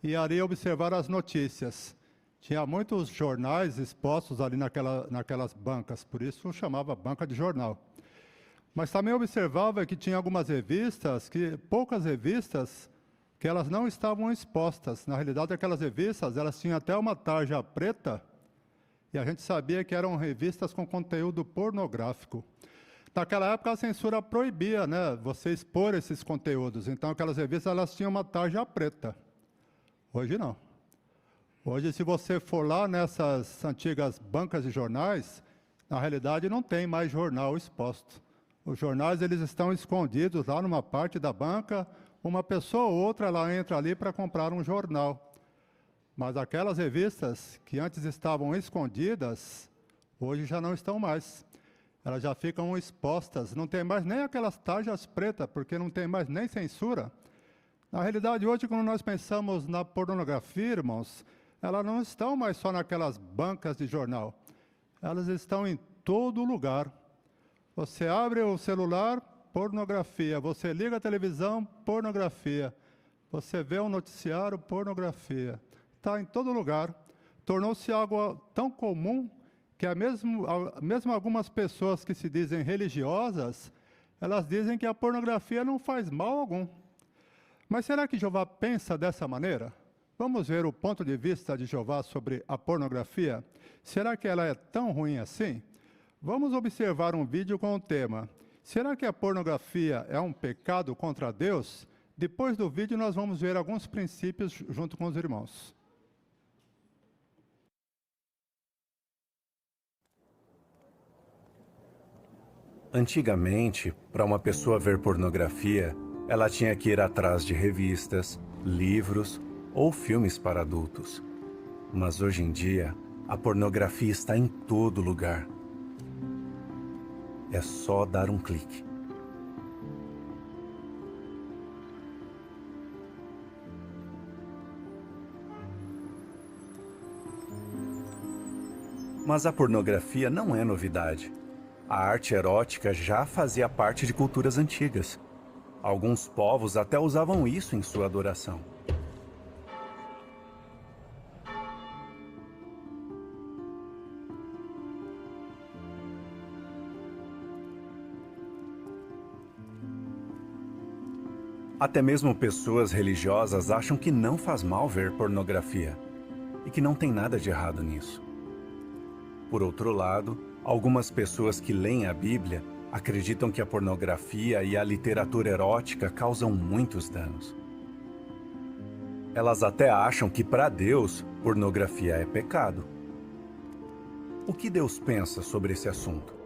e ali observar as notícias. Tinha muitos jornais expostos ali naquelas bancas, por isso chamava banca de jornal. Mas também observava que tinha algumas revistas, poucas revistas, que elas não estavam expostas. Na realidade, aquelas revistas, elas tinham até uma tarja preta, e a gente sabia que eram revistas com conteúdo pornográfico. Naquela época, a censura proibia, né, você expor esses conteúdos. Então, aquelas revistas, elas tinham uma tarja preta. Hoje, não. Hoje, se você for lá nessas antigas bancas de jornais, na realidade, não tem mais jornal exposto. Os jornais, eles estão escondidos lá numa parte da banca, uma pessoa ou outra, ela entra ali para comprar um jornal. Mas aquelas revistas que antes estavam escondidas, hoje já não estão mais. Elas já ficam expostas, não tem mais nem aquelas tarjas pretas, porque não tem mais nem censura. Na realidade, hoje, quando nós pensamos na pornografia, irmãos, elas não estão mais só naquelas bancas de jornal. Elas estão em todo lugar. Você abre o celular, pornografia. Você liga a televisão, pornografia. Você vê um noticiário, pornografia. Está em todo lugar. Tornou-se algo tão comum que mesmo algumas pessoas que se dizem religiosas, elas dizem que a pornografia não faz mal algum. Mas será que Jeová pensa dessa maneira? Vamos ver o ponto de vista de Jeová sobre a pornografia? Será que ela é tão ruim assim? Vamos observar um vídeo com o tema Será que a pornografia é um pecado contra Deus? Depois do vídeo nós vamos ver alguns princípios junto com os irmãos. Antigamente, para uma pessoa ver pornografia, ela tinha que ir atrás de revistas, livros ou filmes para adultos. Mas hoje em dia, a pornografia está em todo lugar. É só dar um clique. Mas a pornografia não é novidade. A arte erótica já fazia parte de culturas antigas. Alguns povos até usavam isso em sua adoração. Até mesmo pessoas religiosas acham que não faz mal ver pornografia e que não tem nada de errado nisso. Por outro lado, algumas pessoas que leem a Bíblia acreditam que a pornografia e a literatura erótica causam muitos danos. Elas até acham que para Deus, pornografia é pecado. O que Deus pensa sobre esse assunto?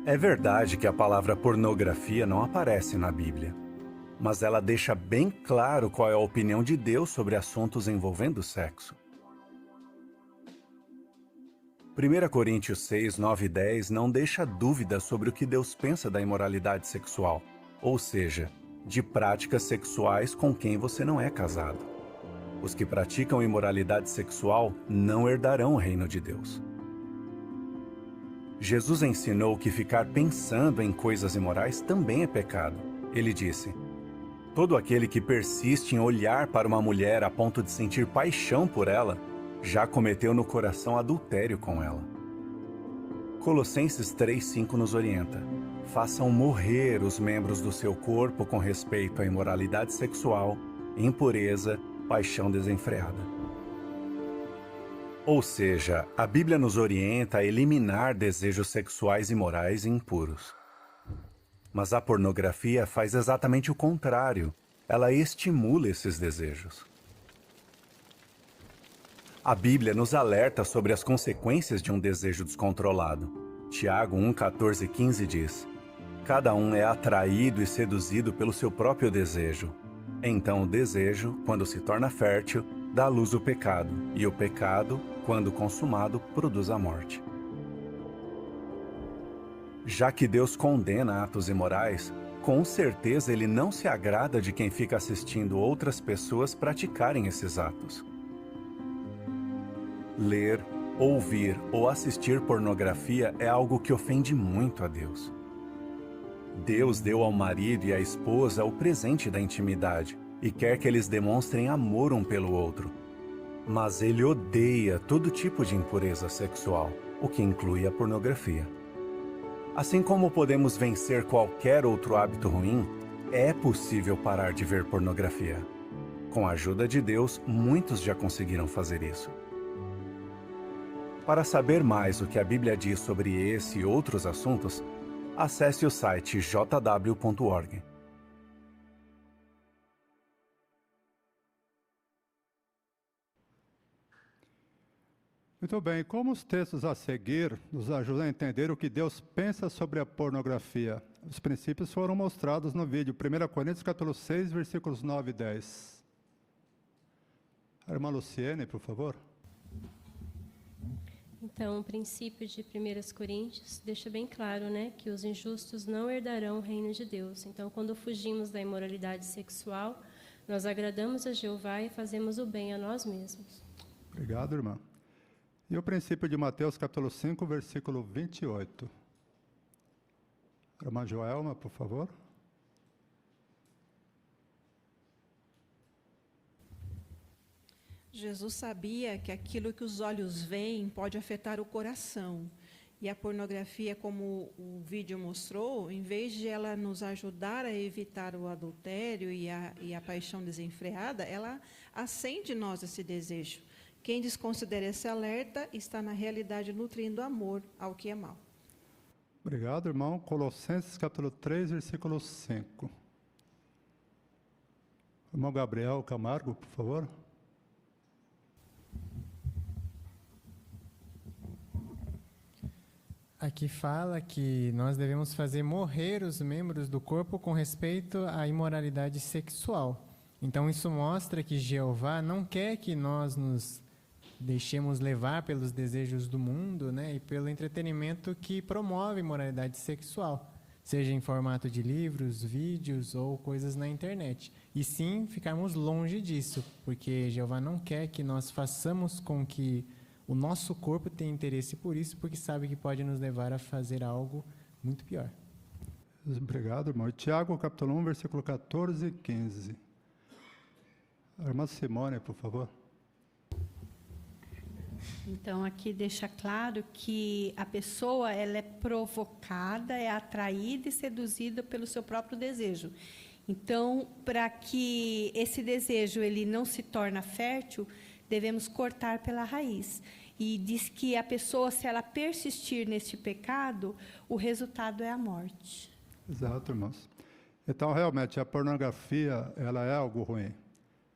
É verdade que a palavra pornografia não aparece na Bíblia, mas ela deixa bem claro qual é a opinião de Deus sobre assuntos envolvendo sexo. 1 Coríntios 6, 9 e 10 não deixa dúvida sobre o que Deus pensa da imoralidade sexual, ou seja, de práticas sexuais com quem você não é casado. Os que praticam imoralidade sexual não herdarão o reino de Deus. Jesus ensinou que ficar pensando em coisas imorais também é pecado. Ele disse: todo aquele que persiste em olhar para uma mulher a ponto de sentir paixão por ela, já cometeu no coração adultério com ela. Colossenses 3:5 nos orienta: façam morrer os membros do seu corpo com respeito à imoralidade sexual, impureza, paixão desenfreada. Ou seja, a Bíblia nos orienta a eliminar desejos sexuais imorais e impuros. Mas a pornografia faz exatamente o contrário. Ela estimula esses desejos. A Bíblia nos alerta sobre as consequências de um desejo descontrolado. Tiago 1, 14 e 15 diz: cada um é atraído e seduzido pelo seu próprio desejo. Então o desejo, quando se torna fértil, dá à luz o pecado, e o pecado, quando consumado, produz a morte. Já que Deus condena atos imorais, com certeza Ele não se agrada de quem fica assistindo outras pessoas praticarem esses atos. Ler, ouvir ou assistir pornografia é algo que ofende muito a Deus. Deus deu ao marido e à esposa o presente da intimidade e quer que eles demonstrem amor um pelo outro. Mas Ele odeia todo tipo de impureza sexual, o que inclui a pornografia. Assim como podemos vencer qualquer outro hábito ruim, é possível parar de ver pornografia. Com a ajuda de Deus, muitos já conseguiram fazer isso. Para saber mais o que a Bíblia diz sobre esse e outros assuntos, acesse o site jw.org. Muito bem, como os textos a seguir nos ajudam a entender o que Deus pensa sobre a pornografia? Os princípios foram mostrados no vídeo, 1 Coríntios capítulo 6, versículos 9 e 10. A irmã Luciene, por favor. Então, o princípio de 1 Coríntios deixa bem claro, né, que os injustos não herdarão o reino de Deus. Então, quando fugimos da imoralidade sexual, nós agradamos a Jeová e fazemos o bem a nós mesmos. Obrigado, irmã. E o princípio de Mateus capítulo 5, versículo 28. Irmã Joelma, por favor. Jesus sabia que aquilo que os olhos veem pode afetar o coração. E a pornografia, como o vídeo mostrou, em vez de ela nos ajudar a evitar o adultério e a paixão desenfreada, ela acende em nós esse desejo. Quem desconsidera esse alerta está, na realidade, nutrindo amor ao que é mal. Obrigado, irmão. Colossenses capítulo 3, versículo 5. Irmão Gabriel Camargo, por favor. Aqui fala que nós devemos fazer morrer os membros do corpo com respeito à imoralidade sexual. Então, isso mostra que Jeová não quer que nós nos deixemos levar pelos desejos do mundo, né, e pelo entretenimento que promove imoralidade sexual, seja em formato de livros, vídeos ou coisas na internet. E sim, ficarmos longe disso, porque Jeová não quer que nós façamos com que o nosso corpo tenha interesse por isso, porque sabe que pode nos levar a fazer algo muito pior. Obrigado, irmão. Tiago, capítulo 1, versículo 14 e 15. A irmã Simone, por favor. Então, aqui deixa claro que a pessoa ela é provocada, é atraída e seduzida pelo seu próprio desejo. Então, para que esse desejo ele não se torne fértil, devemos cortar pela raiz. E diz que a pessoa, se ela persistir nesse pecado, o resultado é a morte. Exato, irmãos. Então, realmente, a pornografia, ela é algo ruim.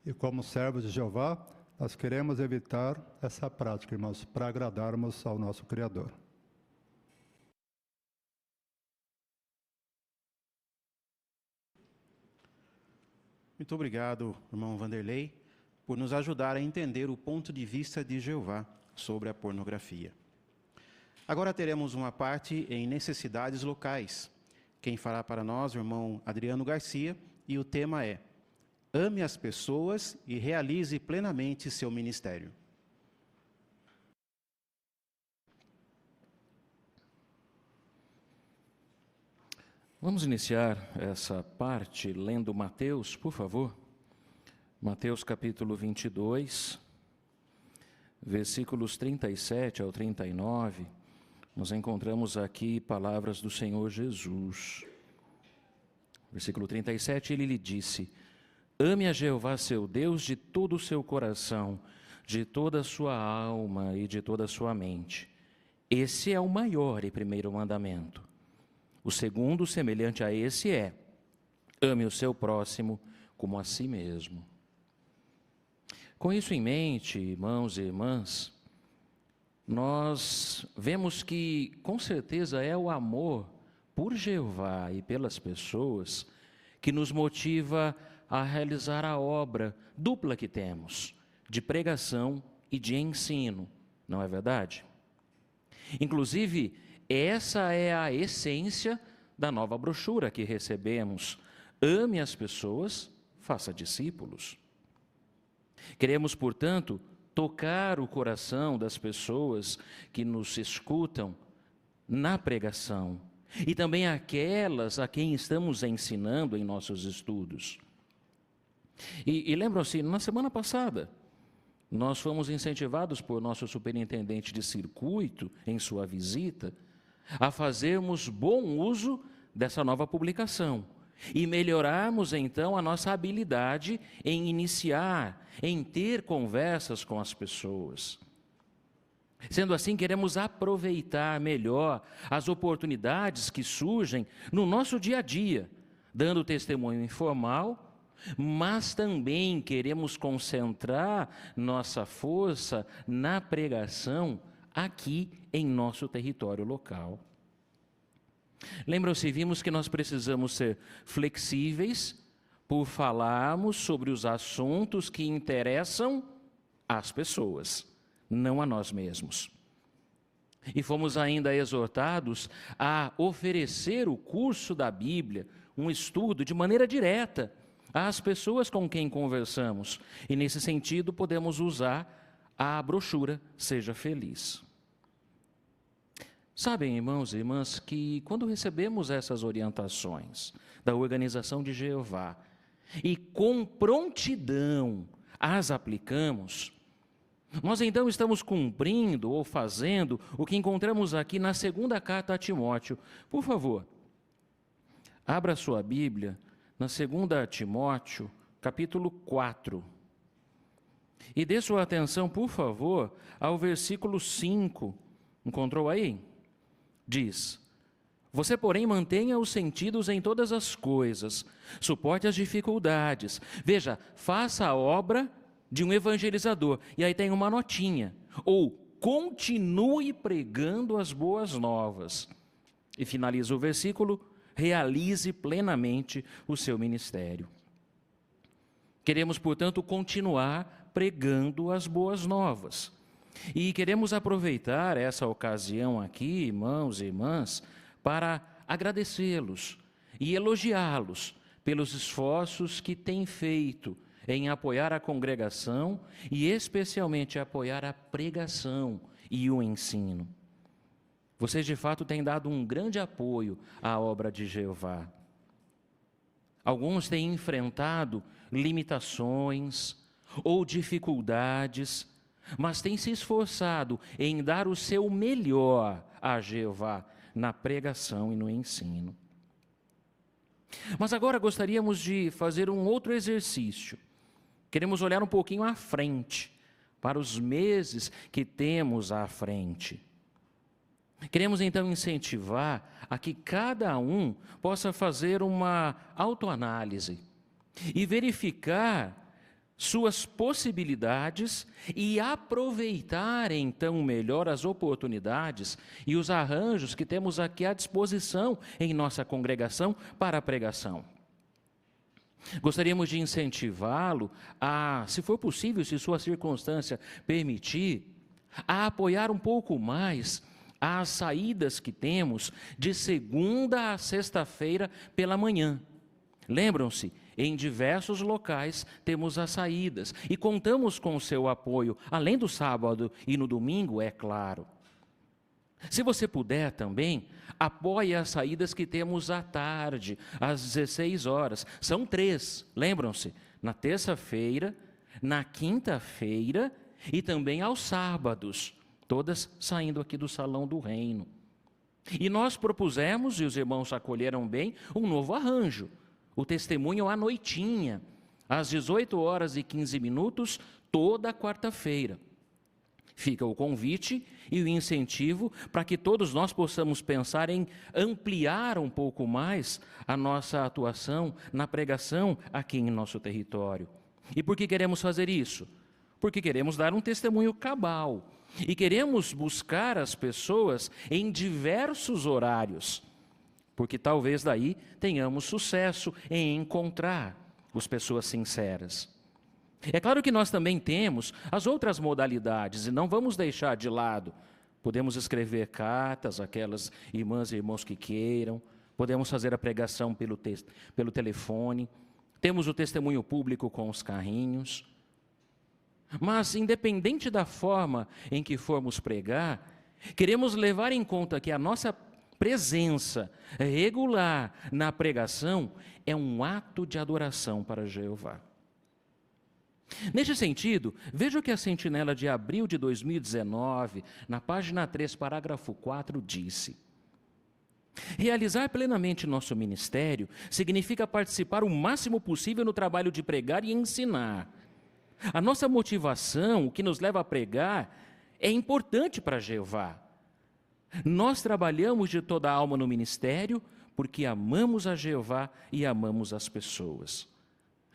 E como servos de Jeová, nós queremos evitar essa prática, irmãos, para agradarmos ao nosso Criador. Muito obrigado, irmão Vanderlei, por nos ajudar a entender o ponto de vista de Jeová sobre a pornografia. Agora teremos uma parte em necessidades locais. Quem fará para nós, o irmão Adriano Garcia, e o tema é: ame as pessoas e realize plenamente seu ministério. Vamos iniciar essa parte lendo Mateus, por favor. Mateus capítulo 22, versículos 37 ao 39, nós encontramos aqui palavras do Senhor Jesus. Versículo 37, ele lhe disse: ame a Jeová seu Deus de todo o seu coração, de toda a sua alma e de toda a sua mente. Esse é o maior e primeiro mandamento. O segundo, semelhante a esse, é: ame o seu próximo como a si mesmo. Com isso em mente, irmãos e irmãs, nós vemos que, com certeza, é o amor por Jeová e pelas pessoas que nos motiva a realizar a obra dupla que temos, de pregação e de ensino, não é verdade? Inclusive, essa é a essência da nova brochura que recebemos. Ame as pessoas, faça discípulos. Queremos, portanto, tocar o coração das pessoas que nos escutam na pregação e também aquelas a quem estamos ensinando em nossos estudos. E lembram-se, na semana passada, nós fomos incentivados por nosso superintendente de circuito, em sua visita, a fazermos bom uso dessa nova publicação e melhorarmos, então, a nossa habilidade em iniciar, em ter conversas com as pessoas. Sendo assim, queremos aproveitar melhor as oportunidades que surgem no nosso dia a dia, dando testemunho informal, mas também queremos concentrar nossa força na pregação aqui em nosso território local. Lembram-se, vimos que nós precisamos ser flexíveis por falarmos sobre os assuntos que interessam às pessoas, não a nós mesmos. E fomos ainda exortados a oferecer o curso da Bíblia, um estudo de maneira direta às pessoas com quem conversamos. E nesse sentido podemos usar a brochura Seja Feliz. Sabem, irmãos e irmãs, que quando recebemos essas orientações da Organização de Jeová e com prontidão as aplicamos, nós então estamos cumprindo ou fazendo o que encontramos aqui na segunda carta a Timóteo. Por favor, abra sua Bíblia na segunda Timóteo, capítulo 4. E dê sua atenção, por favor, ao versículo 5. Encontrou aí? Diz: você, porém, mantenha os sentidos em todas as coisas, suporte as dificuldades. Veja, faça a obra de um evangelizador. E aí tem uma notinha. Ou continue pregando as boas novas. E finaliza o versículo: realize plenamente o seu ministério. Queremos, portanto, continuar pregando as boas novas. E queremos aproveitar essa ocasião aqui, irmãos e irmãs, para agradecê-los e elogiá-los pelos esforços que têm feito em apoiar a congregação e especialmente apoiar a pregação e o ensino. Vocês, de fato, têm dado um grande apoio à obra de Jeová. Alguns têm enfrentado limitações ou dificuldades, mas têm se esforçado em dar o seu melhor a Jeová na pregação e no ensino. Mas agora gostaríamos de fazer um outro exercício. Queremos olhar um pouquinho à frente, para os meses que temos à frente. Queremos então incentivar a que cada um possa fazer uma autoanálise e verificar suas possibilidades e aproveitar então melhor as oportunidades e os arranjos que temos aqui à disposição em nossa congregação para a pregação. Gostaríamos de incentivá-lo a, se for possível, se sua circunstância permitir, a apoiar um pouco mais as saídas que temos de segunda a sexta-feira pela manhã. Lembram-se? Em diversos locais temos as saídas e contamos com o seu apoio, além do sábado e no domingo, é claro. Se você puder também, apoie as saídas que temos à tarde, às 16 horas. São 3, lembram-se? Na terça-feira, na quinta-feira e também aos sábados, todas saindo aqui do Salão do Reino. E nós propusemos, e os irmãos acolheram bem, um novo arranjo. O testemunho à noitinha, às 18 horas e 15 minutos, toda quarta-feira. Fica o convite e o incentivo para que todos nós possamos pensar em ampliar um pouco mais a nossa atuação na pregação aqui em nosso território. E por que queremos fazer isso? porque queremos dar um testemunho cabal e queremos buscar as pessoas em diversos horários, porque talvez daí tenhamos sucesso em encontrar as pessoas sinceras. É claro que nós também temos as outras modalidades e não vamos deixar de lado. Podemos escrever cartas, aquelas irmãs e irmãos que queiram, podemos fazer a pregação pelo telefone, temos o testemunho público com os carrinhos. Mas, independente da forma em que formos pregar, queremos levar em conta que a nossa presença regular na pregação é um ato de adoração para Jeová. Neste sentido, veja o que a Sentinela de abril de 2019, na página 3, parágrafo 4, disse: realizar plenamente nosso ministério significa participar o máximo possível no trabalho de pregar e ensinar. A nossa motivação, o que nos leva a pregar, é importante para Jeová. Nós trabalhamos de toda a alma no ministério porque amamos a Jeová e amamos as pessoas.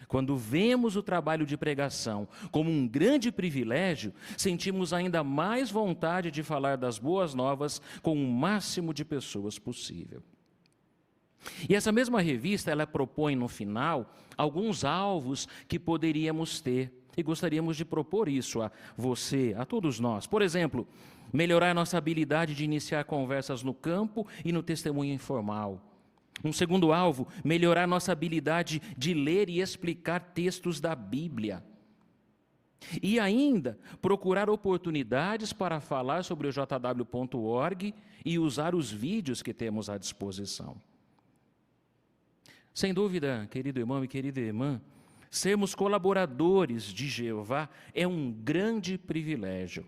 Quando vemos o trabalho de pregação como um grande privilégio, sentimos ainda mais vontade de falar das boas novas com o máximo de pessoas possível. E essa mesma revista, ela propõe no final alguns alvos que poderíamos ter, e gostaríamos de propor isso a você, a todos nós. Por exemplo, melhorar nossa habilidade de iniciar conversas no campo e no testemunho informal. Um segundo alvo, melhorar nossa habilidade de ler e explicar textos da Bíblia. E ainda, procurar oportunidades para falar sobre o jw.org e usar os vídeos que temos à disposição. Sem dúvida, querido irmão e querida irmã, sermos colaboradores de Jeová é um grande privilégio.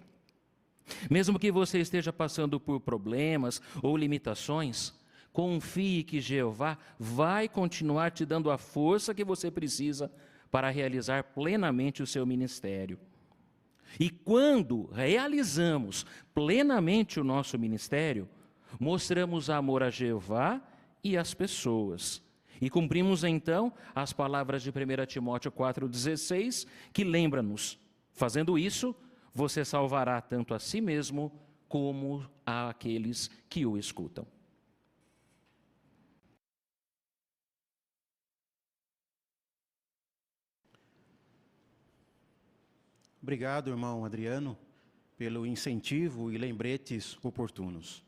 Mesmo que você esteja passando por problemas ou limitações, confie que Jeová vai continuar te dando a força que você precisa para realizar plenamente o seu ministério. E quando realizamos plenamente o nosso ministério, mostramos amor a Jeová e às pessoas. E cumprimos então as palavras de 1 Timóteo 4,16, que lembra-nos, fazendo isso, você salvará tanto a si mesmo como àqueles que o escutam. Obrigado, irmão Adriano, pelo incentivo e lembretes oportunos.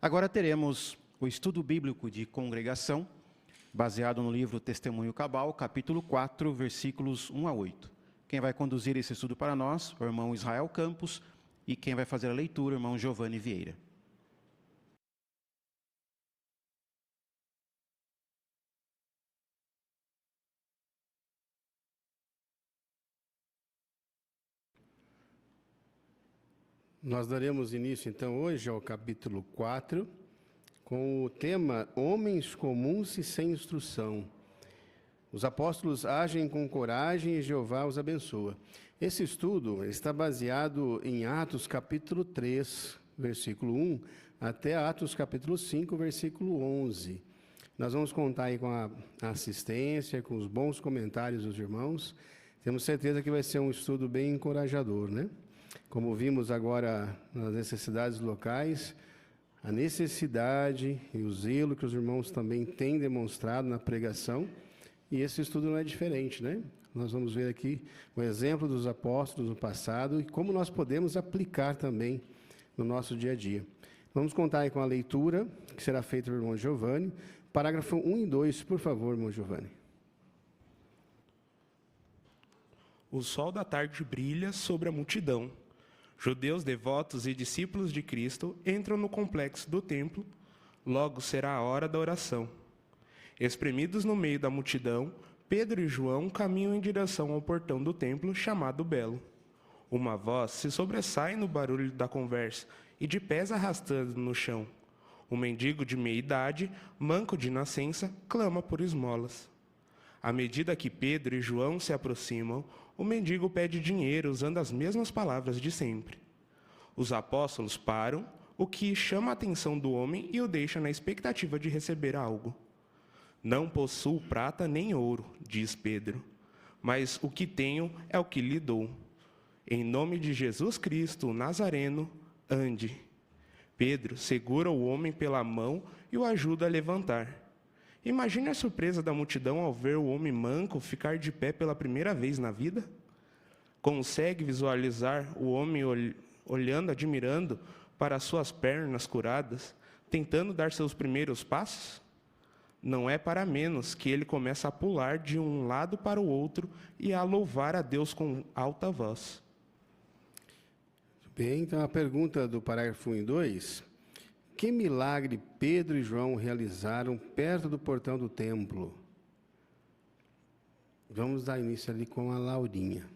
Agora teremos o estudo bíblico de congregação, baseado no livro Testemunho Cabal, capítulo 4, versículos 1 a 8. Quem vai conduzir esse estudo para nós é o irmão Israel Campos, e quem vai fazer a leitura é o irmão Giovanni Vieira. Nós daremos início, então, hoje ao capítulo 4, com o tema Homens Comuns e Sem Instrução. Os apóstolos agem com coragem e Jeová os abençoa. Esse estudo está baseado em Atos capítulo 3, versículo 1, até Atos capítulo 5, versículo 11. Nós vamos contar aí com a assistência, com os bons comentários dos irmãos. Temos certeza que vai ser um estudo bem encorajador, né? Como vimos agora nas necessidades locais, a necessidade e o zelo que os irmãos também têm demonstrado na pregação, e esse estudo não é diferente, né? Nós vamos ver aqui o exemplo dos apóstolos no passado e como nós podemos aplicar também no nosso dia a dia. Vamos contar aí com a leitura, que será feita pelo irmão Giovanni. Parágrafo 1 e 2, por favor, irmão Giovanni. O sol da tarde brilha sobre a multidão. Judeus devotos e discípulos de Cristo entram no complexo do templo. Logo será a hora da oração. Espremidos no meio da multidão, Pedro e João caminham em direção ao portão do templo chamado Belo. Uma voz se sobressai no barulho da conversa e de pés arrastando no chão. Um mendigo de meia-idade, manco de nascença, clama por esmolas. À medida que Pedro e João se aproximam, o mendigo pede dinheiro usando as mesmas palavras de sempre. Os apóstolos param, o que chama a atenção do homem e o deixa na expectativa de receber algo. Não possuo prata nem ouro, diz Pedro, mas o que tenho é o que lhe dou. Em nome de Jesus Cristo, o Nazareno, ande. Pedro segura o homem pela mão e o ajuda a levantar. Imagine a surpresa da multidão ao ver o homem manco ficar de pé pela primeira vez na vida. Consegue visualizar o homem olhando, admirando para suas pernas curadas, tentando dar seus primeiros passos? Não é para menos que ele começa a pular de um lado para o outro e a louvar a Deus com alta voz. Bem, então a pergunta do parágrafo 1 e 2. Que milagre Pedro e João realizaram perto do portão do templo? Vamos dar início ali com a Laurinha.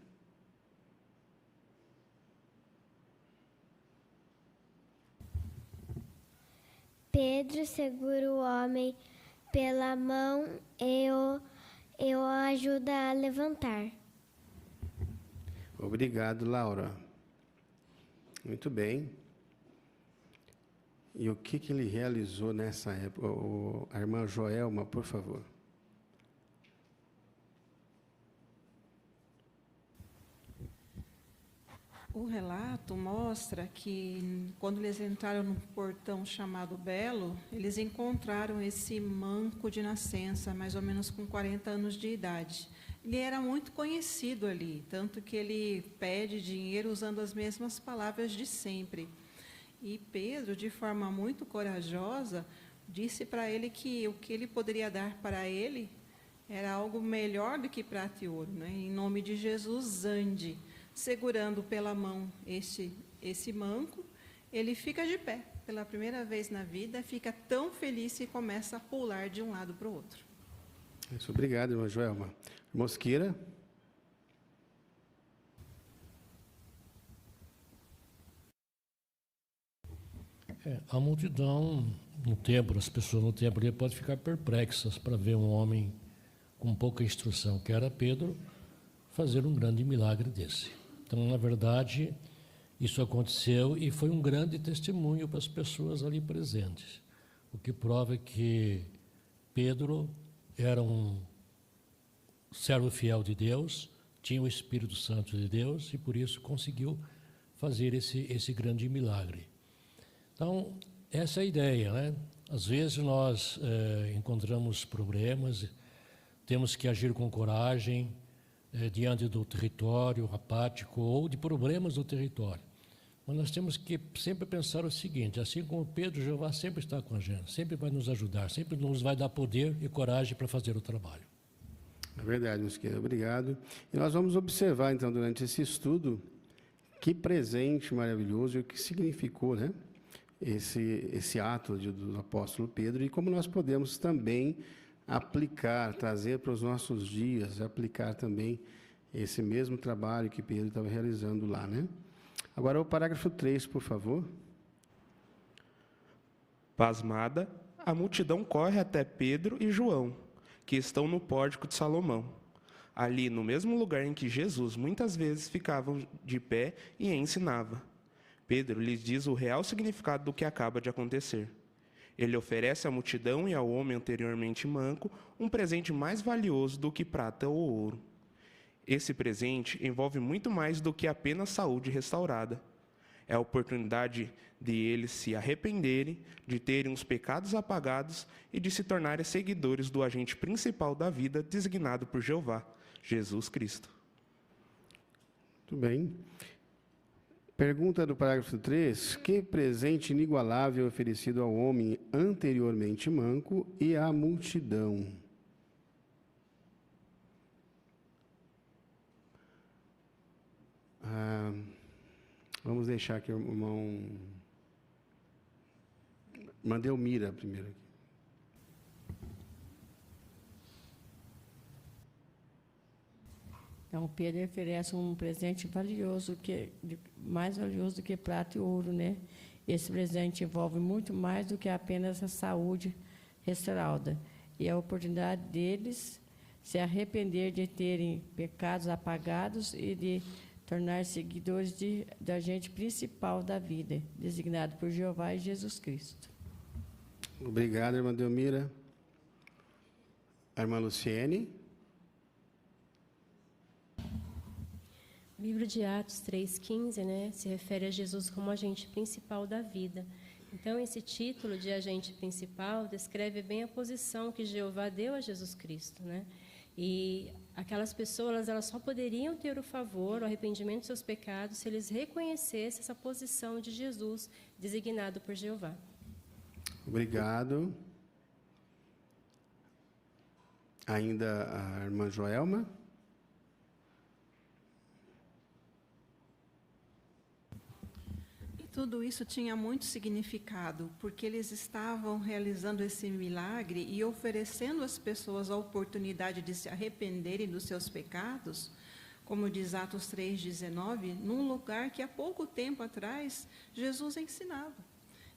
Pedro segura o homem pela mão e o ajuda a levantar. Obrigado, Laura. Muito bem. E o que ele realizou nessa época? A irmã Joelma, por favor. O relato mostra que, quando eles entraram num portão chamado Belo, eles encontraram esse manco de nascença, mais ou menos com 40 anos de idade. Ele era muito conhecido ali, tanto que ele pede dinheiro usando as mesmas palavras de sempre. E Pedro, de forma muito corajosa, disse para ele que o que ele poderia dar para ele era algo melhor do que prata e ouro, né? Em nome de Jesus, ande. Segurando pela mão esse manco, ele fica de pé. Pela primeira vez na vida, fica tão feliz que começa a pular de um lado para o outro. Isso, obrigado, irmã Joelma. Mosqueira. A multidão no templo, as pessoas no templo ali podem ficar perplexas para ver um homem com pouca instrução, que era Pedro, fazer um grande milagre desse. Então, na verdade, isso aconteceu e foi um grande testemunho para as pessoas ali presentes, o que prova que Pedro era um servo fiel de Deus, tinha o Espírito Santo de Deus e por isso conseguiu fazer esse grande milagre. Então, essa é a ideia, né? Às vezes nós encontramos problemas, temos que agir com coragem, diante do território apático ou de problemas do território. Mas nós temos que sempre pensar o seguinte, assim como Pedro, Jeová sempre está com a gente, sempre vai nos ajudar, sempre nos vai dar poder e coragem para fazer o trabalho. É verdade, Mosqueira, obrigado. E nós vamos observar, então, durante esse estudo, que presente maravilhoso e o que significou, né, esse ato do apóstolo Pedro e como nós podemos também aplicar, trazer para os nossos dias, aplicar também esse mesmo trabalho que Pedro estava realizando lá, né? Agora o parágrafo 3, por favor. Pasmada, a multidão corre até Pedro e João, que estão no pórtico de Salomão, ali no mesmo lugar em que Jesus muitas vezes ficava de pé e ensinava. Pedro lhes diz o real significado do que acaba de acontecer. Ele oferece à multidão e ao homem anteriormente manco um presente mais valioso do que prata ou ouro. Esse presente envolve muito mais do que apenas saúde restaurada. É a oportunidade de eles se arrependerem, de terem os pecados apagados e de se tornarem seguidores do agente principal da vida designado por Jeová, Jesus Cristo. Muito bem. Pergunta do parágrafo 3. Que presente inigualável oferecido ao homem anteriormente manco e à multidão? Vamos deixar aqui o irmão Mandelmira primeiro. Então, Pedro oferece um presente valioso, mais valioso do que prata e ouro, né? Esse presente envolve muito mais do que apenas a saúde restaurada. E a oportunidade deles se arrepender de terem pecados apagados e de tornar seguidores da agente principal da vida, designado por Jeová e Jesus Cristo. Obrigado, irmã Delmira. A irmã Luciene. Livro de Atos 3,15, né, se refere a Jesus como agente principal da vida. Então, esse título de agente principal descreve bem a posição que Jeová deu a Jesus Cristo, né? E aquelas pessoas, elas só poderiam ter o favor, o arrependimento dos seus pecados, se eles reconhecessem essa posição de Jesus, designado por Jeová. Obrigado. Ainda a irmã Joelma. Tudo isso tinha muito significado, porque eles estavam realizando esse milagre e oferecendo às pessoas a oportunidade de se arrependerem dos seus pecados, como diz Atos 3,19, num lugar que há pouco tempo atrás Jesus ensinava.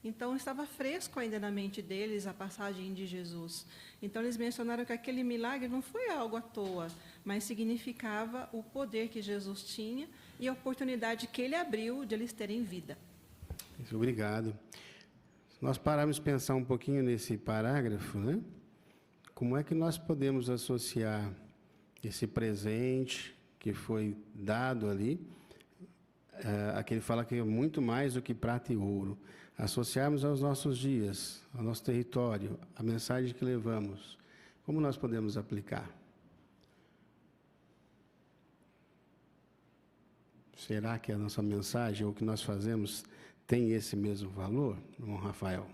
Então, estava fresco ainda na mente deles a passagem de Jesus. Então, eles mencionaram que aquele milagre não foi algo à toa, mas significava o poder que Jesus tinha e a oportunidade que ele abriu de eles terem vida. Obrigado. Nós paramos de pensar um pouquinho nesse parágrafo, né? Como é que nós podemos associar esse presente que foi dado ali, aqui ele fala que é muito mais do que prata e ouro, associarmos aos nossos dias, ao nosso território, a mensagem que levamos, como nós podemos aplicar? Será que a nossa mensagem, ou o que nós fazemos, tem esse mesmo valor, irmão Rafael?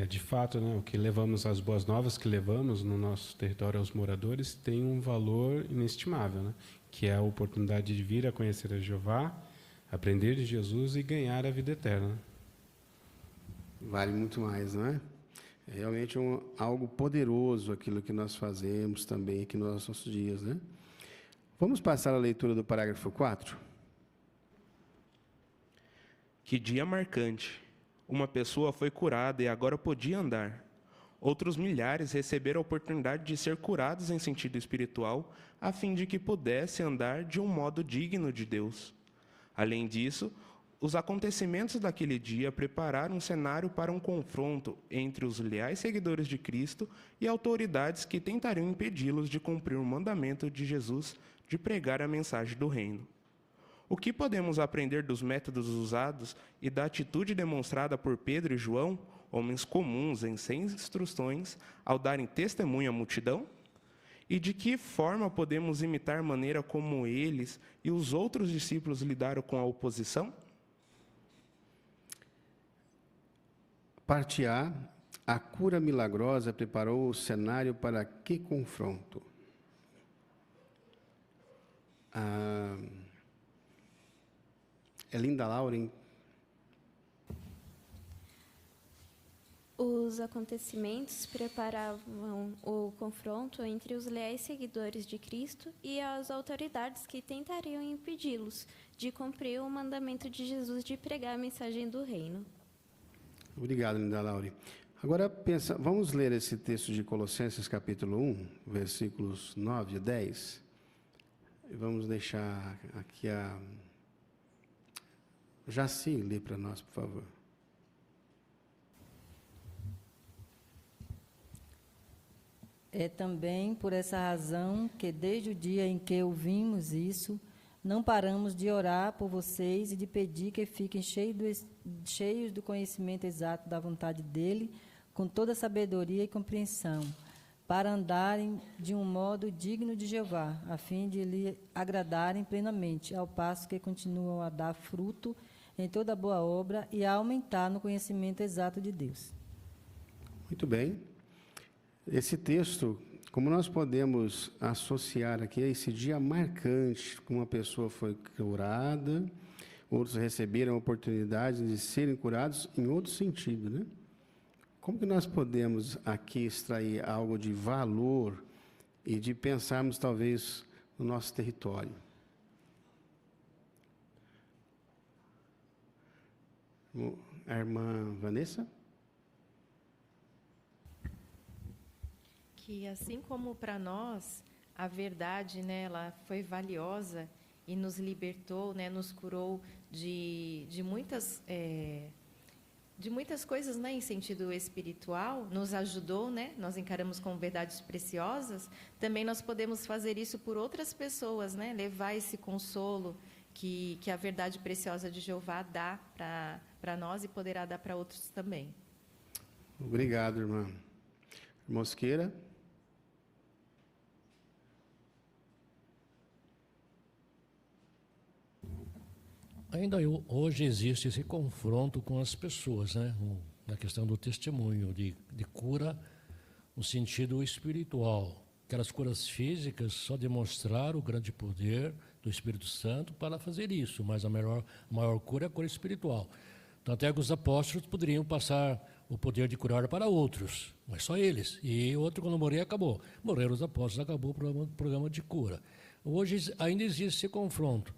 De fato, né, o que levamos, as boas novas que levamos no nosso território aos moradores, tem um valor inestimável, né, que é a oportunidade de vir a conhecer a Jeová, aprender de Jesus e ganhar a vida eterna. Vale muito mais, não é? É realmente algo poderoso aquilo que nós fazemos também aqui nos nossos dias, né? Vamos passar a leitura do parágrafo 4? Que dia marcante! Uma pessoa foi curada e agora podia andar. Outros milhares receberam a oportunidade de ser curados em sentido espiritual, a fim de que pudessem andar de um modo digno de Deus. Além disso, os acontecimentos daquele dia prepararam um cenário para um confronto entre os leais seguidores de Cristo e autoridades que tentariam impedi-los de cumprir o mandamento de Jesus de pregar a mensagem do reino. O que podemos aprender dos métodos usados e da atitude demonstrada por Pedro e João, homens comuns em sem instruções, ao darem testemunho à multidão? E de que forma podemos imitar a maneira como eles e os outros discípulos lidaram com a oposição? Parte A, a cura milagrosa preparou o cenário para que confronto? Elinda Lauren. Os acontecimentos preparavam o confronto entre os leais seguidores de Cristo e as autoridades que tentariam impedi-los de cumprir o mandamento de Jesus de pregar a mensagem do reino. Obrigado, Linda Laure. Agora, vamos ler esse texto de Colossenses, capítulo 1, versículos 9 e 10. E vamos deixar aqui a Jaci ler para nós, por favor. É também por essa razão que, desde o dia em que ouvimos isso, não paramos de orar por vocês e de pedir que fiquem cheios do conhecimento exato da vontade dEle, com toda sabedoria e compreensão, para andarem de um modo digno de Jeová, a fim de lhe agradarem plenamente, ao passo que continuam a dar fruto em toda boa obra e a aumentar no conhecimento exato de Deus. Muito bem. Esse texto, como nós podemos associar aqui a esse dia marcante, como uma pessoa foi curada, outros receberam a oportunidade de serem curados em outro sentido, né? Como que nós podemos aqui extrair algo de valor e de pensarmos, talvez, no nosso território? A irmã Vanessa? Que assim como para nós a verdade, né, ela foi valiosa e nos libertou, né, nos curou de muitas de muitas coisas, né, em sentido espiritual, nos ajudou, né? Nós encaramos como verdades preciosas. Também nós podemos fazer isso por outras pessoas, né? Levar esse consolo que a verdade preciosa de Jeová dá para nós e poderá dar para outros também. Obrigado, irmã. Mosqueira. Ainda hoje existe esse confronto com as pessoas, né? Na questão do testemunho, de cura no sentido espiritual. Aquelas curas físicas só demonstraram o grande poder do Espírito Santo para fazer isso, mas a maior cura é a cura espiritual. Tanto é que os apóstolos poderiam passar o poder de curar para outros, mas só eles. E outro, quando morrer, acabou. Morreram os apóstolos, acabou o programa de cura. Hoje ainda existe esse confronto.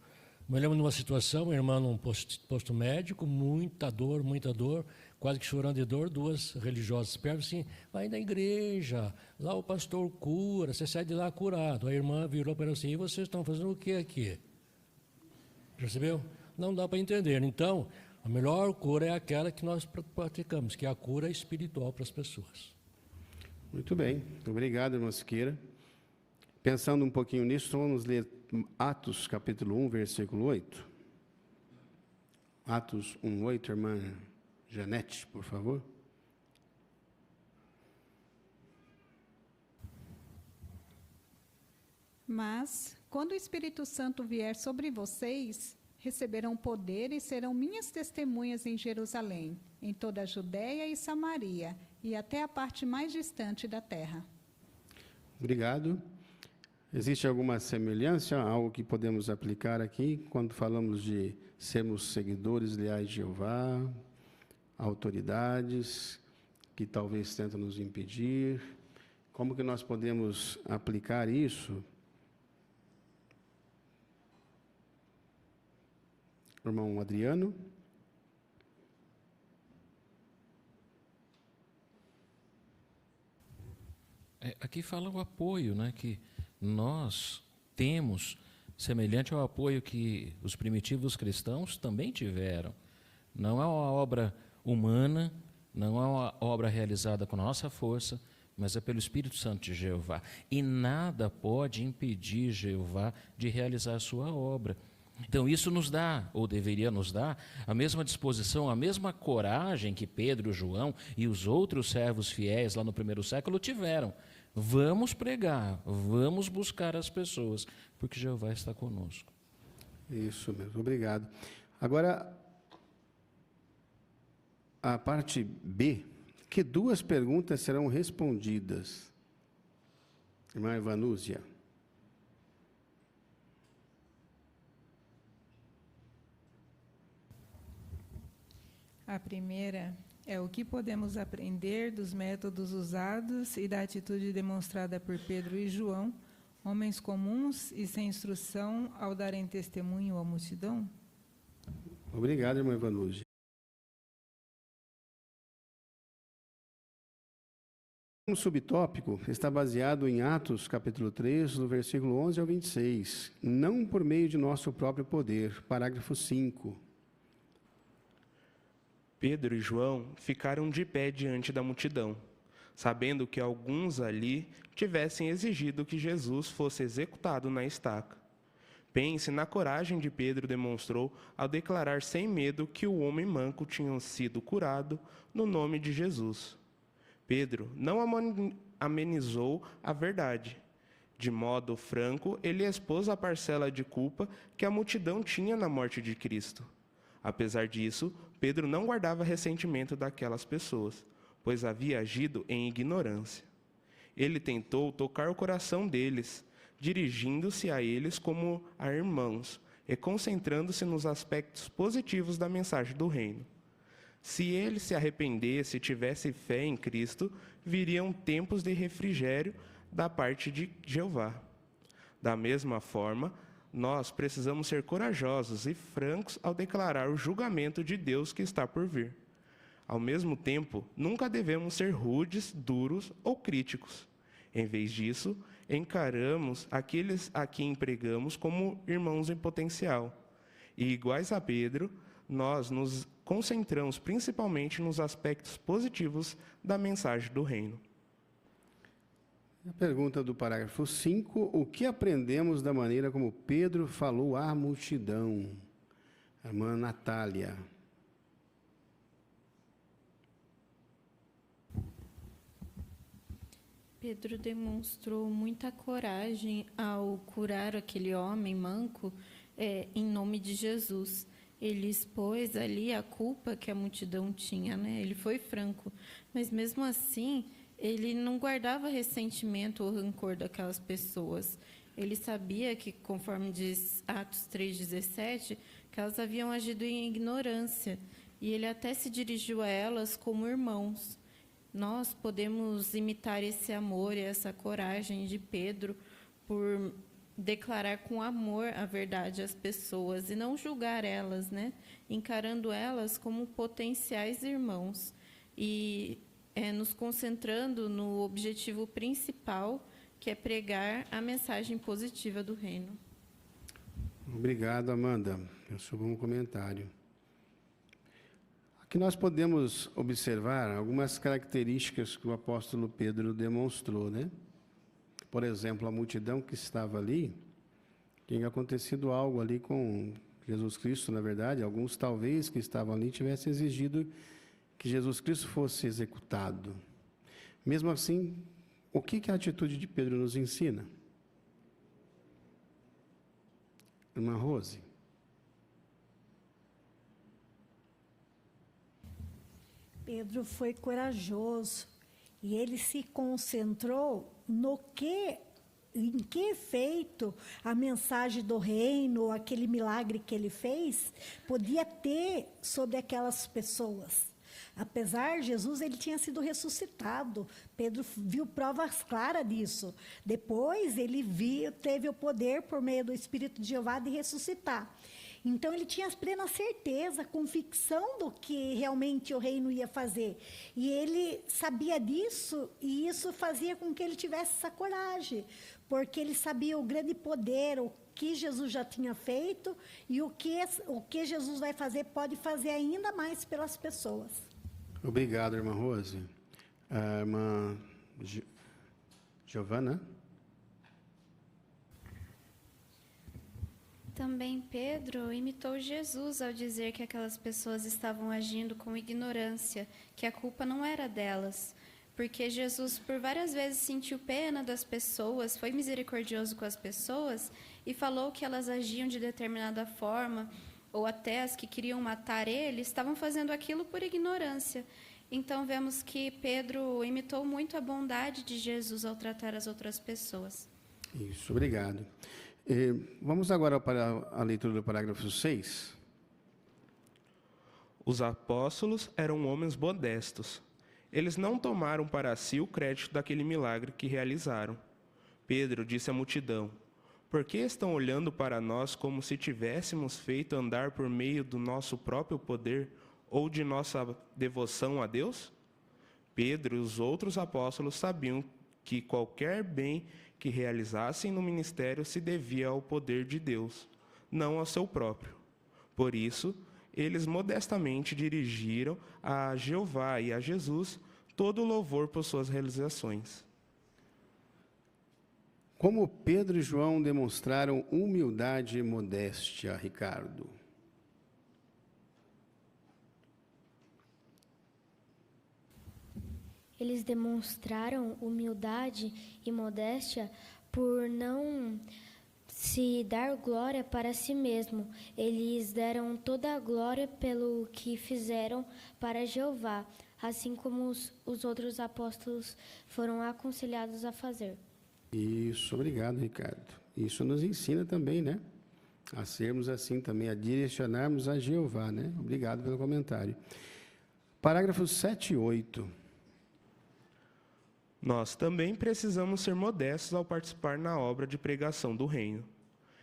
Me lembro de uma situação, minha irmã num posto médico, muita dor, quase que chorando de dor, duas religiosas perto, assim, vai na igreja, lá o pastor cura, você sai de lá curado. A irmã virou para ela assim, e vocês estão fazendo o que aqui? Percebeu? Não dá para entender. Então, a melhor cura é aquela que nós praticamos, que é a cura espiritual para as pessoas. Muito bem, obrigado, irmã Siqueira. Pensando um pouquinho nisso, vamos ler Atos, capítulo 1, versículo 8. Atos 1, 8, irmã Janete, por favor. Mas, quando o Espírito Santo vier sobre vocês, receberão poder e serão minhas testemunhas em Jerusalém, em toda a Judéia e Samaria, e até a parte mais distante da terra. Obrigado. Existe alguma semelhança, algo que podemos aplicar aqui, quando falamos de sermos seguidores leais de Jeová, autoridades que talvez tentam nos impedir? Como que nós podemos aplicar isso? Irmão Adriano? Aqui fala o apoio, né, que nós temos, semelhante ao apoio que os primitivos cristãos também tiveram. Não é uma obra humana, não é uma obra realizada com a nossa força, mas é pelo Espírito Santo de Jeová. E nada pode impedir Jeová de realizar a sua obra. Então isso nos dá, ou deveria nos dar, a mesma disposição, a mesma coragem que Pedro, João e os outros servos fiéis lá no primeiro século tiveram. Vamos pregar, vamos buscar as pessoas, porque Jeová está conosco. Isso mesmo, obrigado. Agora, a parte B, que duas perguntas serão respondidas. Irmã Evanúzia. A primeira é o que podemos aprender dos métodos usados e da atitude demonstrada por Pedro e João, homens comuns e sem instrução, ao darem testemunho à multidão? Obrigado, irmã Evanúzia. O subtópico está baseado em Atos, capítulo 3, do versículo 11 ao 26. Não por meio de nosso próprio poder. Parágrafo 5. Pedro e João ficaram de pé diante da multidão, sabendo que alguns ali tivessem exigido que Jesus fosse executado na estaca. Pense na coragem de Pedro demonstrou ao declarar sem medo que o homem manco tinha sido curado no nome de Jesus. Pedro não amenizou a verdade. De modo franco, ele expôs a parcela de culpa que a multidão tinha na morte de Cristo. Apesar disso, Pedro não guardava ressentimento daquelas pessoas, pois havia agido em ignorância. Ele tentou tocar o coração deles, dirigindo-se a eles como a irmãos e concentrando-se nos aspectos positivos da mensagem do reino. Se ele se arrependesse e tivesse fé em Cristo, viriam tempos de refrigério da parte de Jeová. Da mesma forma, nós precisamos ser corajosos e francos ao declarar o julgamento de Deus que está por vir. Ao mesmo tempo, nunca devemos ser rudes, duros ou críticos. Em vez disso, encaramos aqueles a quem empregamos como irmãos em potencial. E, iguais a Pedro, nós nos concentramos principalmente nos aspectos positivos da mensagem do reino. A pergunta do parágrafo 5, o que aprendemos da maneira como Pedro falou à multidão? A irmã Natália. Pedro demonstrou muita coragem ao curar aquele homem manco em nome de Jesus. Ele expôs ali a culpa que a multidão tinha, né? Ele foi franco, mas mesmo assim ele não guardava ressentimento ou rancor daquelas pessoas. Ele sabia que, conforme diz Atos 3,17, que elas haviam agido em ignorância, e ele até se dirigiu a elas como irmãos. Nós podemos imitar esse amor e essa coragem de Pedro por declarar com amor a verdade às pessoas e não julgar elas, né? Encarando elas como potenciais irmãos e nos concentrando no objetivo principal, que é pregar a mensagem positiva do reino. Obrigado, Amanda. Eu sou um comentário. Aqui nós podemos observar algumas características que o apóstolo Pedro demonstrou, né? Por exemplo, a multidão que estava ali, tinha acontecido algo ali com Jesus Cristo, na verdade, alguns talvez que estavam ali tivessem exigido que Jesus Cristo fosse executado. Mesmo assim, o que a atitude de Pedro nos ensina? Irmã Rose. Pedro foi corajoso e ele se concentrou em que efeito a mensagem do reino, aquele milagre que ele fez, podia ter sobre aquelas pessoas. Apesar de Jesus, ele tinha sido ressuscitado. Pedro viu provas claras disso. Depois, ele teve o poder, por meio do Espírito de Jeová, de ressuscitar. Então, ele tinha plena certeza, convicção do que realmente o reino ia fazer. E ele sabia disso, e isso fazia com que ele tivesse essa coragem, porque ele sabia o grande poder, o que Jesus já tinha feito, e o que Jesus vai fazer, pode fazer ainda mais pelas pessoas. Obrigado, irmã Rose. A irmã Giovana. Também Pedro imitou Jesus ao dizer que aquelas pessoas estavam agindo com ignorância, que a culpa não era delas, porque Jesus por várias vezes sentiu pena das pessoas, foi misericordioso com as pessoas e falou que elas agiam de determinada forma, ou até as que queriam matar ele, estavam fazendo aquilo por ignorância. Então, vemos que Pedro imitou muito a bondade de Jesus ao tratar as outras pessoas. Isso, obrigado. Vamos agora para a leitura do parágrafo 6. Os apóstolos eram homens modestos. Eles não tomaram para si o crédito daquele milagre que realizaram. Pedro disse à multidão: por que estão olhando para nós como se tivéssemos feito andar por meio do nosso próprio poder ou de nossa devoção a Deus? Pedro e os outros apóstolos sabiam que qualquer bem que realizassem no ministério se devia ao poder de Deus, não ao seu próprio. Por isso, eles modestamente dirigiram a Jeová e a Jesus todo o louvor por suas realizações. Como Pedro e João demonstraram humildade e modéstia, Ricardo? Eles demonstraram humildade e modéstia por não se dar glória para si mesmo. Eles deram toda a glória pelo que fizeram para Jeová, assim como os outros apóstolos foram aconselhados a fazer. Isso, obrigado, Ricardo. Isso nos ensina também, né? A sermos assim também, a direcionarmos a Jeová, né? Obrigado pelo comentário. Parágrafos 7 e 8. Nós também precisamos ser modestos ao participar na obra de pregação do reino.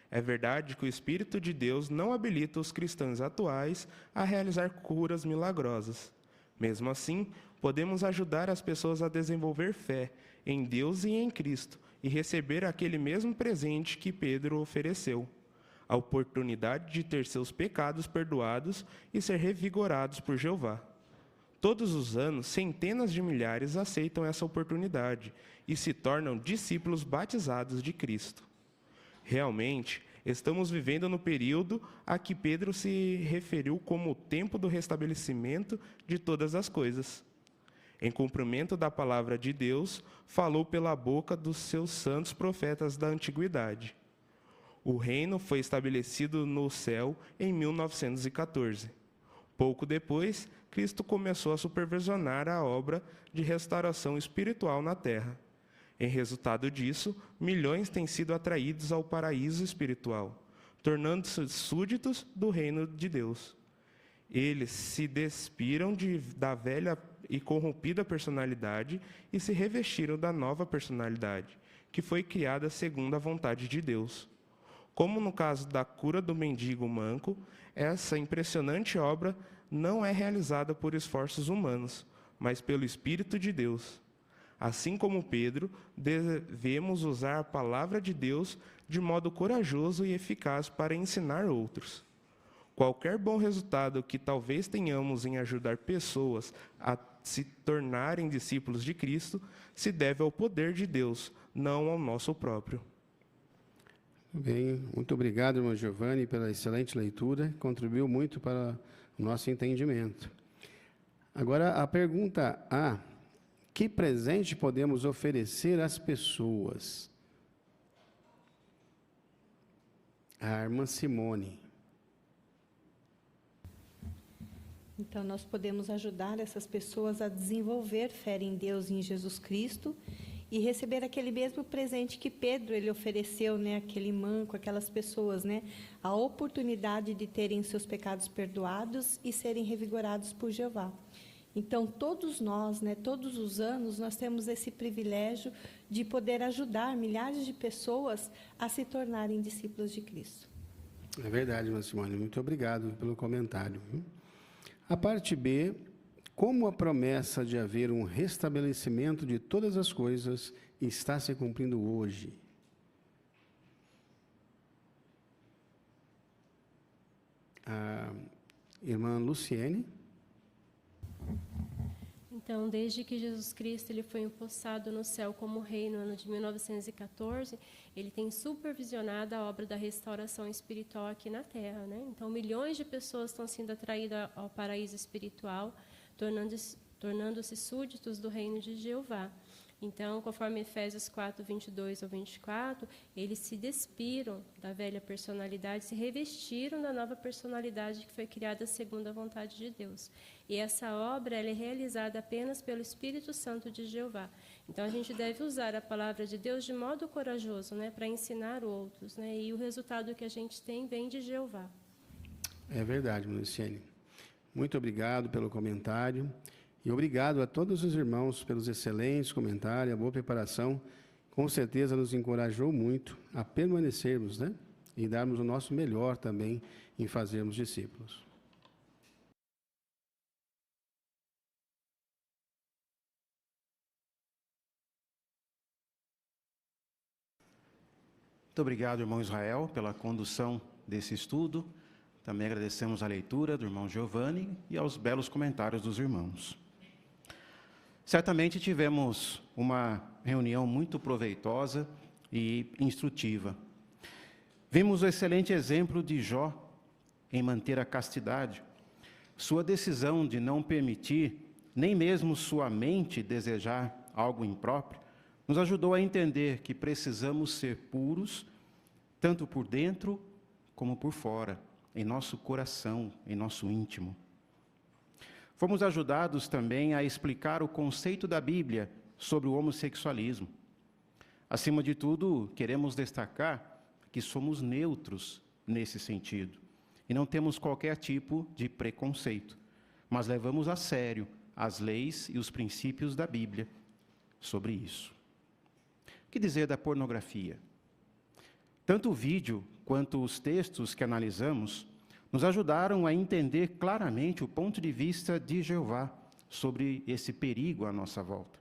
É verdade que o Espírito de Deus não habilita os cristãos atuais a realizar curas milagrosas. Mesmo assim, podemos ajudar as pessoas a desenvolver fé em Deus e em Cristo e receber aquele mesmo presente que Pedro ofereceu. a oportunidade de ter seus pecados perdoados e ser revigorados por Jeová. Todos os anos, centenas de milhares aceitam essa oportunidade e se tornam discípulos batizados de Cristo. Realmente, estamos vivendo no período a que Pedro se referiu como o tempo do restabelecimento de todas as coisas. Em cumprimento da palavra de Deus, falou pela boca dos seus santos profetas da antiguidade. O reino foi estabelecido no céu em 1914. Pouco depois, Cristo começou a supervisionar a obra de restauração espiritual na terra. Em resultado disso, milhões têm sido atraídos ao paraíso espiritual, tornando-se súditos do reino de Deus. Eles se despiram da velha e corrompida personalidade e se revestiram da nova personalidade, que foi criada segundo a vontade de Deus. Como no caso da cura do mendigo manco, essa impressionante obra não é realizada por esforços humanos, mas pelo Espírito de Deus. Assim como Pedro, devemos usar a palavra de Deus de modo corajoso e eficaz para ensinar outros. Qualquer bom resultado que talvez tenhamos em ajudar pessoas a se tornarem discípulos de Cristo se deve ao poder de Deus, não ao nosso próprio. Bem, muito obrigado, irmão Giovanni, pela excelente leitura. Contribuiu muito para o nosso entendimento. Agora, a pergunta A: que presente podemos oferecer às pessoas? A irmã Simone. Então, nós podemos ajudar essas pessoas a desenvolver fé em Deus e em Jesus Cristo e receber aquele mesmo presente que Pedro ele ofereceu, né, aquele manco, aquelas pessoas, né, a oportunidade de terem seus pecados perdoados e serem revigorados por Jeová. Então, todos nós, né, todos os anos, nós temos esse privilégio de poder ajudar milhares de pessoas a se tornarem discípulos de Cristo. É verdade, irmã Simone. Muito obrigado pelo comentário. A parte B: como a promessa de haver um restabelecimento de todas as coisas está se cumprindo hoje? A irmã Luciene. Então, desde que Jesus Cristo ele foi empossado no céu como rei no ano de 1914, ele tem supervisionado a obra da restauração espiritual aqui na Terra, né? Então, milhões de pessoas estão sendo atraídas ao paraíso espiritual, tornando-se súditos do reino de Jeová. Então, conforme Efésios 4, 22 ao 24, eles se despiram da velha personalidade, se revestiram da nova personalidade que foi criada segundo a vontade de Deus. E essa obra ela é realizada apenas pelo Espírito Santo de Jeová. Então, a gente deve usar a palavra de Deus de modo corajoso, né, para ensinar outros, né, e o resultado que a gente tem vem de Jeová. É verdade, Luciene. Muito obrigado pelo comentário. E obrigado a todos os irmãos pelos excelentes comentários, a boa preparação. Com certeza nos encorajou muito a permanecermos, né? E darmos o nosso melhor também em fazermos discípulos. Muito obrigado, irmão Israel, pela condução desse estudo. Também agradecemos a leitura do irmão Giovanni e aos belos comentários dos irmãos. Certamente tivemos uma reunião muito proveitosa e instrutiva. Vimos o excelente exemplo de Jó em manter a castidade. Sua decisão de não permitir nem mesmo sua mente desejar algo impróprio nos ajudou a entender que precisamos ser puros, tanto por dentro como por fora, em nosso coração, em nosso íntimo. Fomos ajudados também a explicar o conceito da Bíblia sobre o homossexualismo. Acima de tudo, queremos destacar que somos neutros nesse sentido e não temos qualquer tipo de preconceito, mas levamos a sério as leis e os princípios da Bíblia sobre isso. O que dizer da pornografia? Tanto o vídeo quanto os textos que analisamos nos ajudaram a entender claramente o ponto de vista de Jeová sobre esse perigo à nossa volta.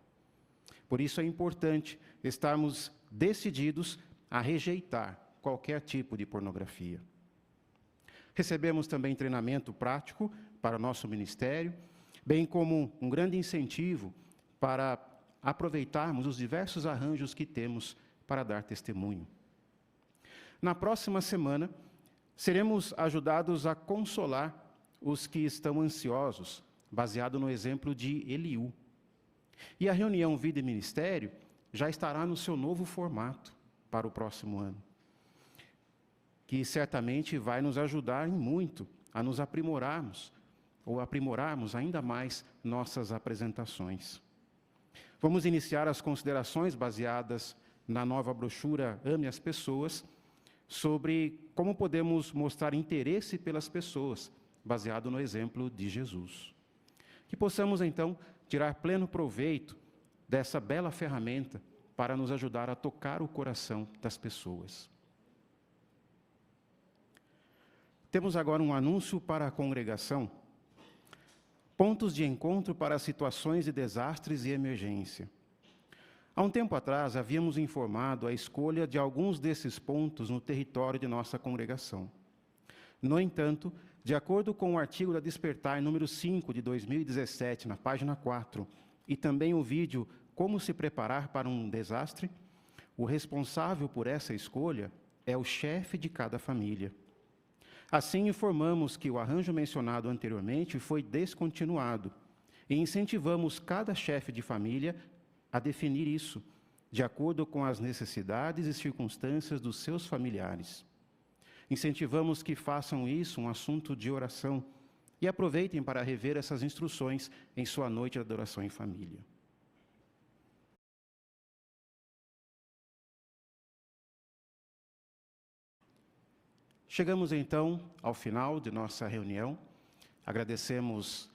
Por isso é importante estarmos decididos a rejeitar qualquer tipo de pornografia. Recebemos também treinamento prático para o nosso ministério, bem como um grande incentivo para aproveitarmos os diversos arranjos que temos para dar testemunho. Na próxima semana, seremos ajudados a consolar os que estão ansiosos, baseado no exemplo de Eliú. E a reunião Vida e Ministério já estará no seu novo formato para o próximo ano, que certamente vai nos ajudar em muito a nos aprimorarmos, ou aprimorarmos ainda mais nossas apresentações. Vamos iniciar as considerações baseadas na nova brochura Ame as Pessoas, sobre como podemos mostrar interesse pelas pessoas, baseado no exemplo de Jesus. Que possamos, então, tirar pleno proveito dessa bela ferramenta para nos ajudar a tocar o coração das pessoas. Temos agora um anúncio para a congregação. Pontos de encontro para situações de desastres e emergência. Há um tempo atrás, havíamos informado a escolha de alguns desses pontos no território de nossa congregação. No entanto, de acordo com o artigo da Despertar, número 5, de 2017, na página 4, e também o vídeo Como se preparar para um desastre, o responsável por essa escolha é o chefe de cada família. Assim, informamos que o arranjo mencionado anteriormente foi descontinuado e incentivamos cada chefe de família a definir isso, de acordo com as necessidades e circunstâncias dos seus familiares. Incentivamos que façam isso um assunto de oração e aproveitem para rever essas instruções em sua noite de adoração em família. Chegamos então ao final de nossa reunião. Agradecemos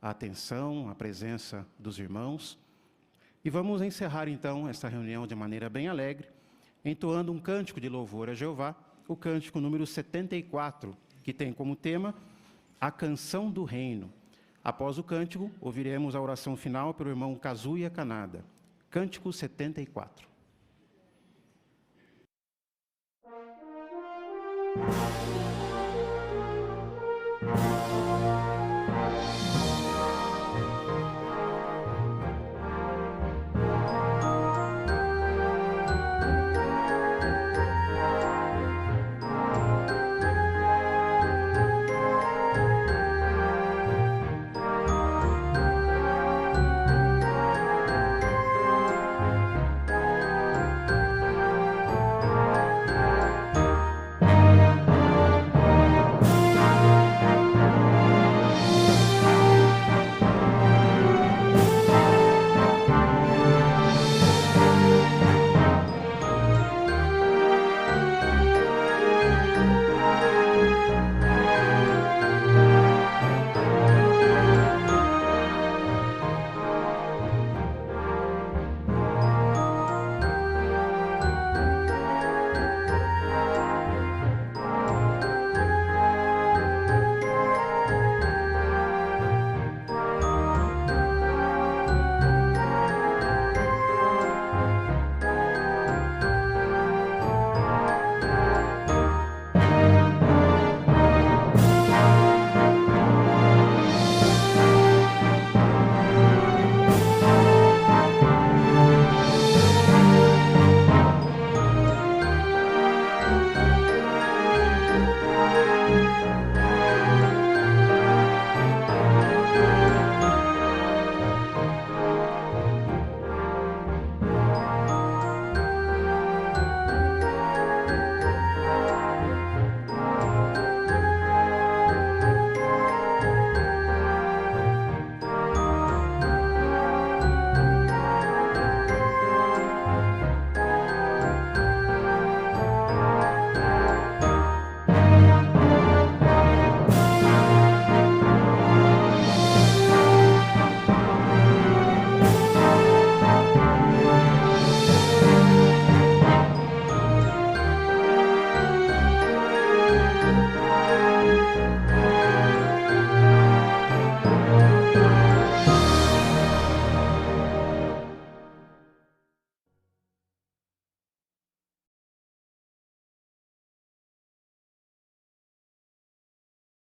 a atenção, a presença dos irmãos e vamos encerrar então esta reunião de maneira bem alegre, entoando um cântico de louvor a Jeová, o cântico número 74, que tem como tema a canção do reino. Após o cântico, ouviremos a oração final pelo irmão Kazuya Kanada. Cântico 74.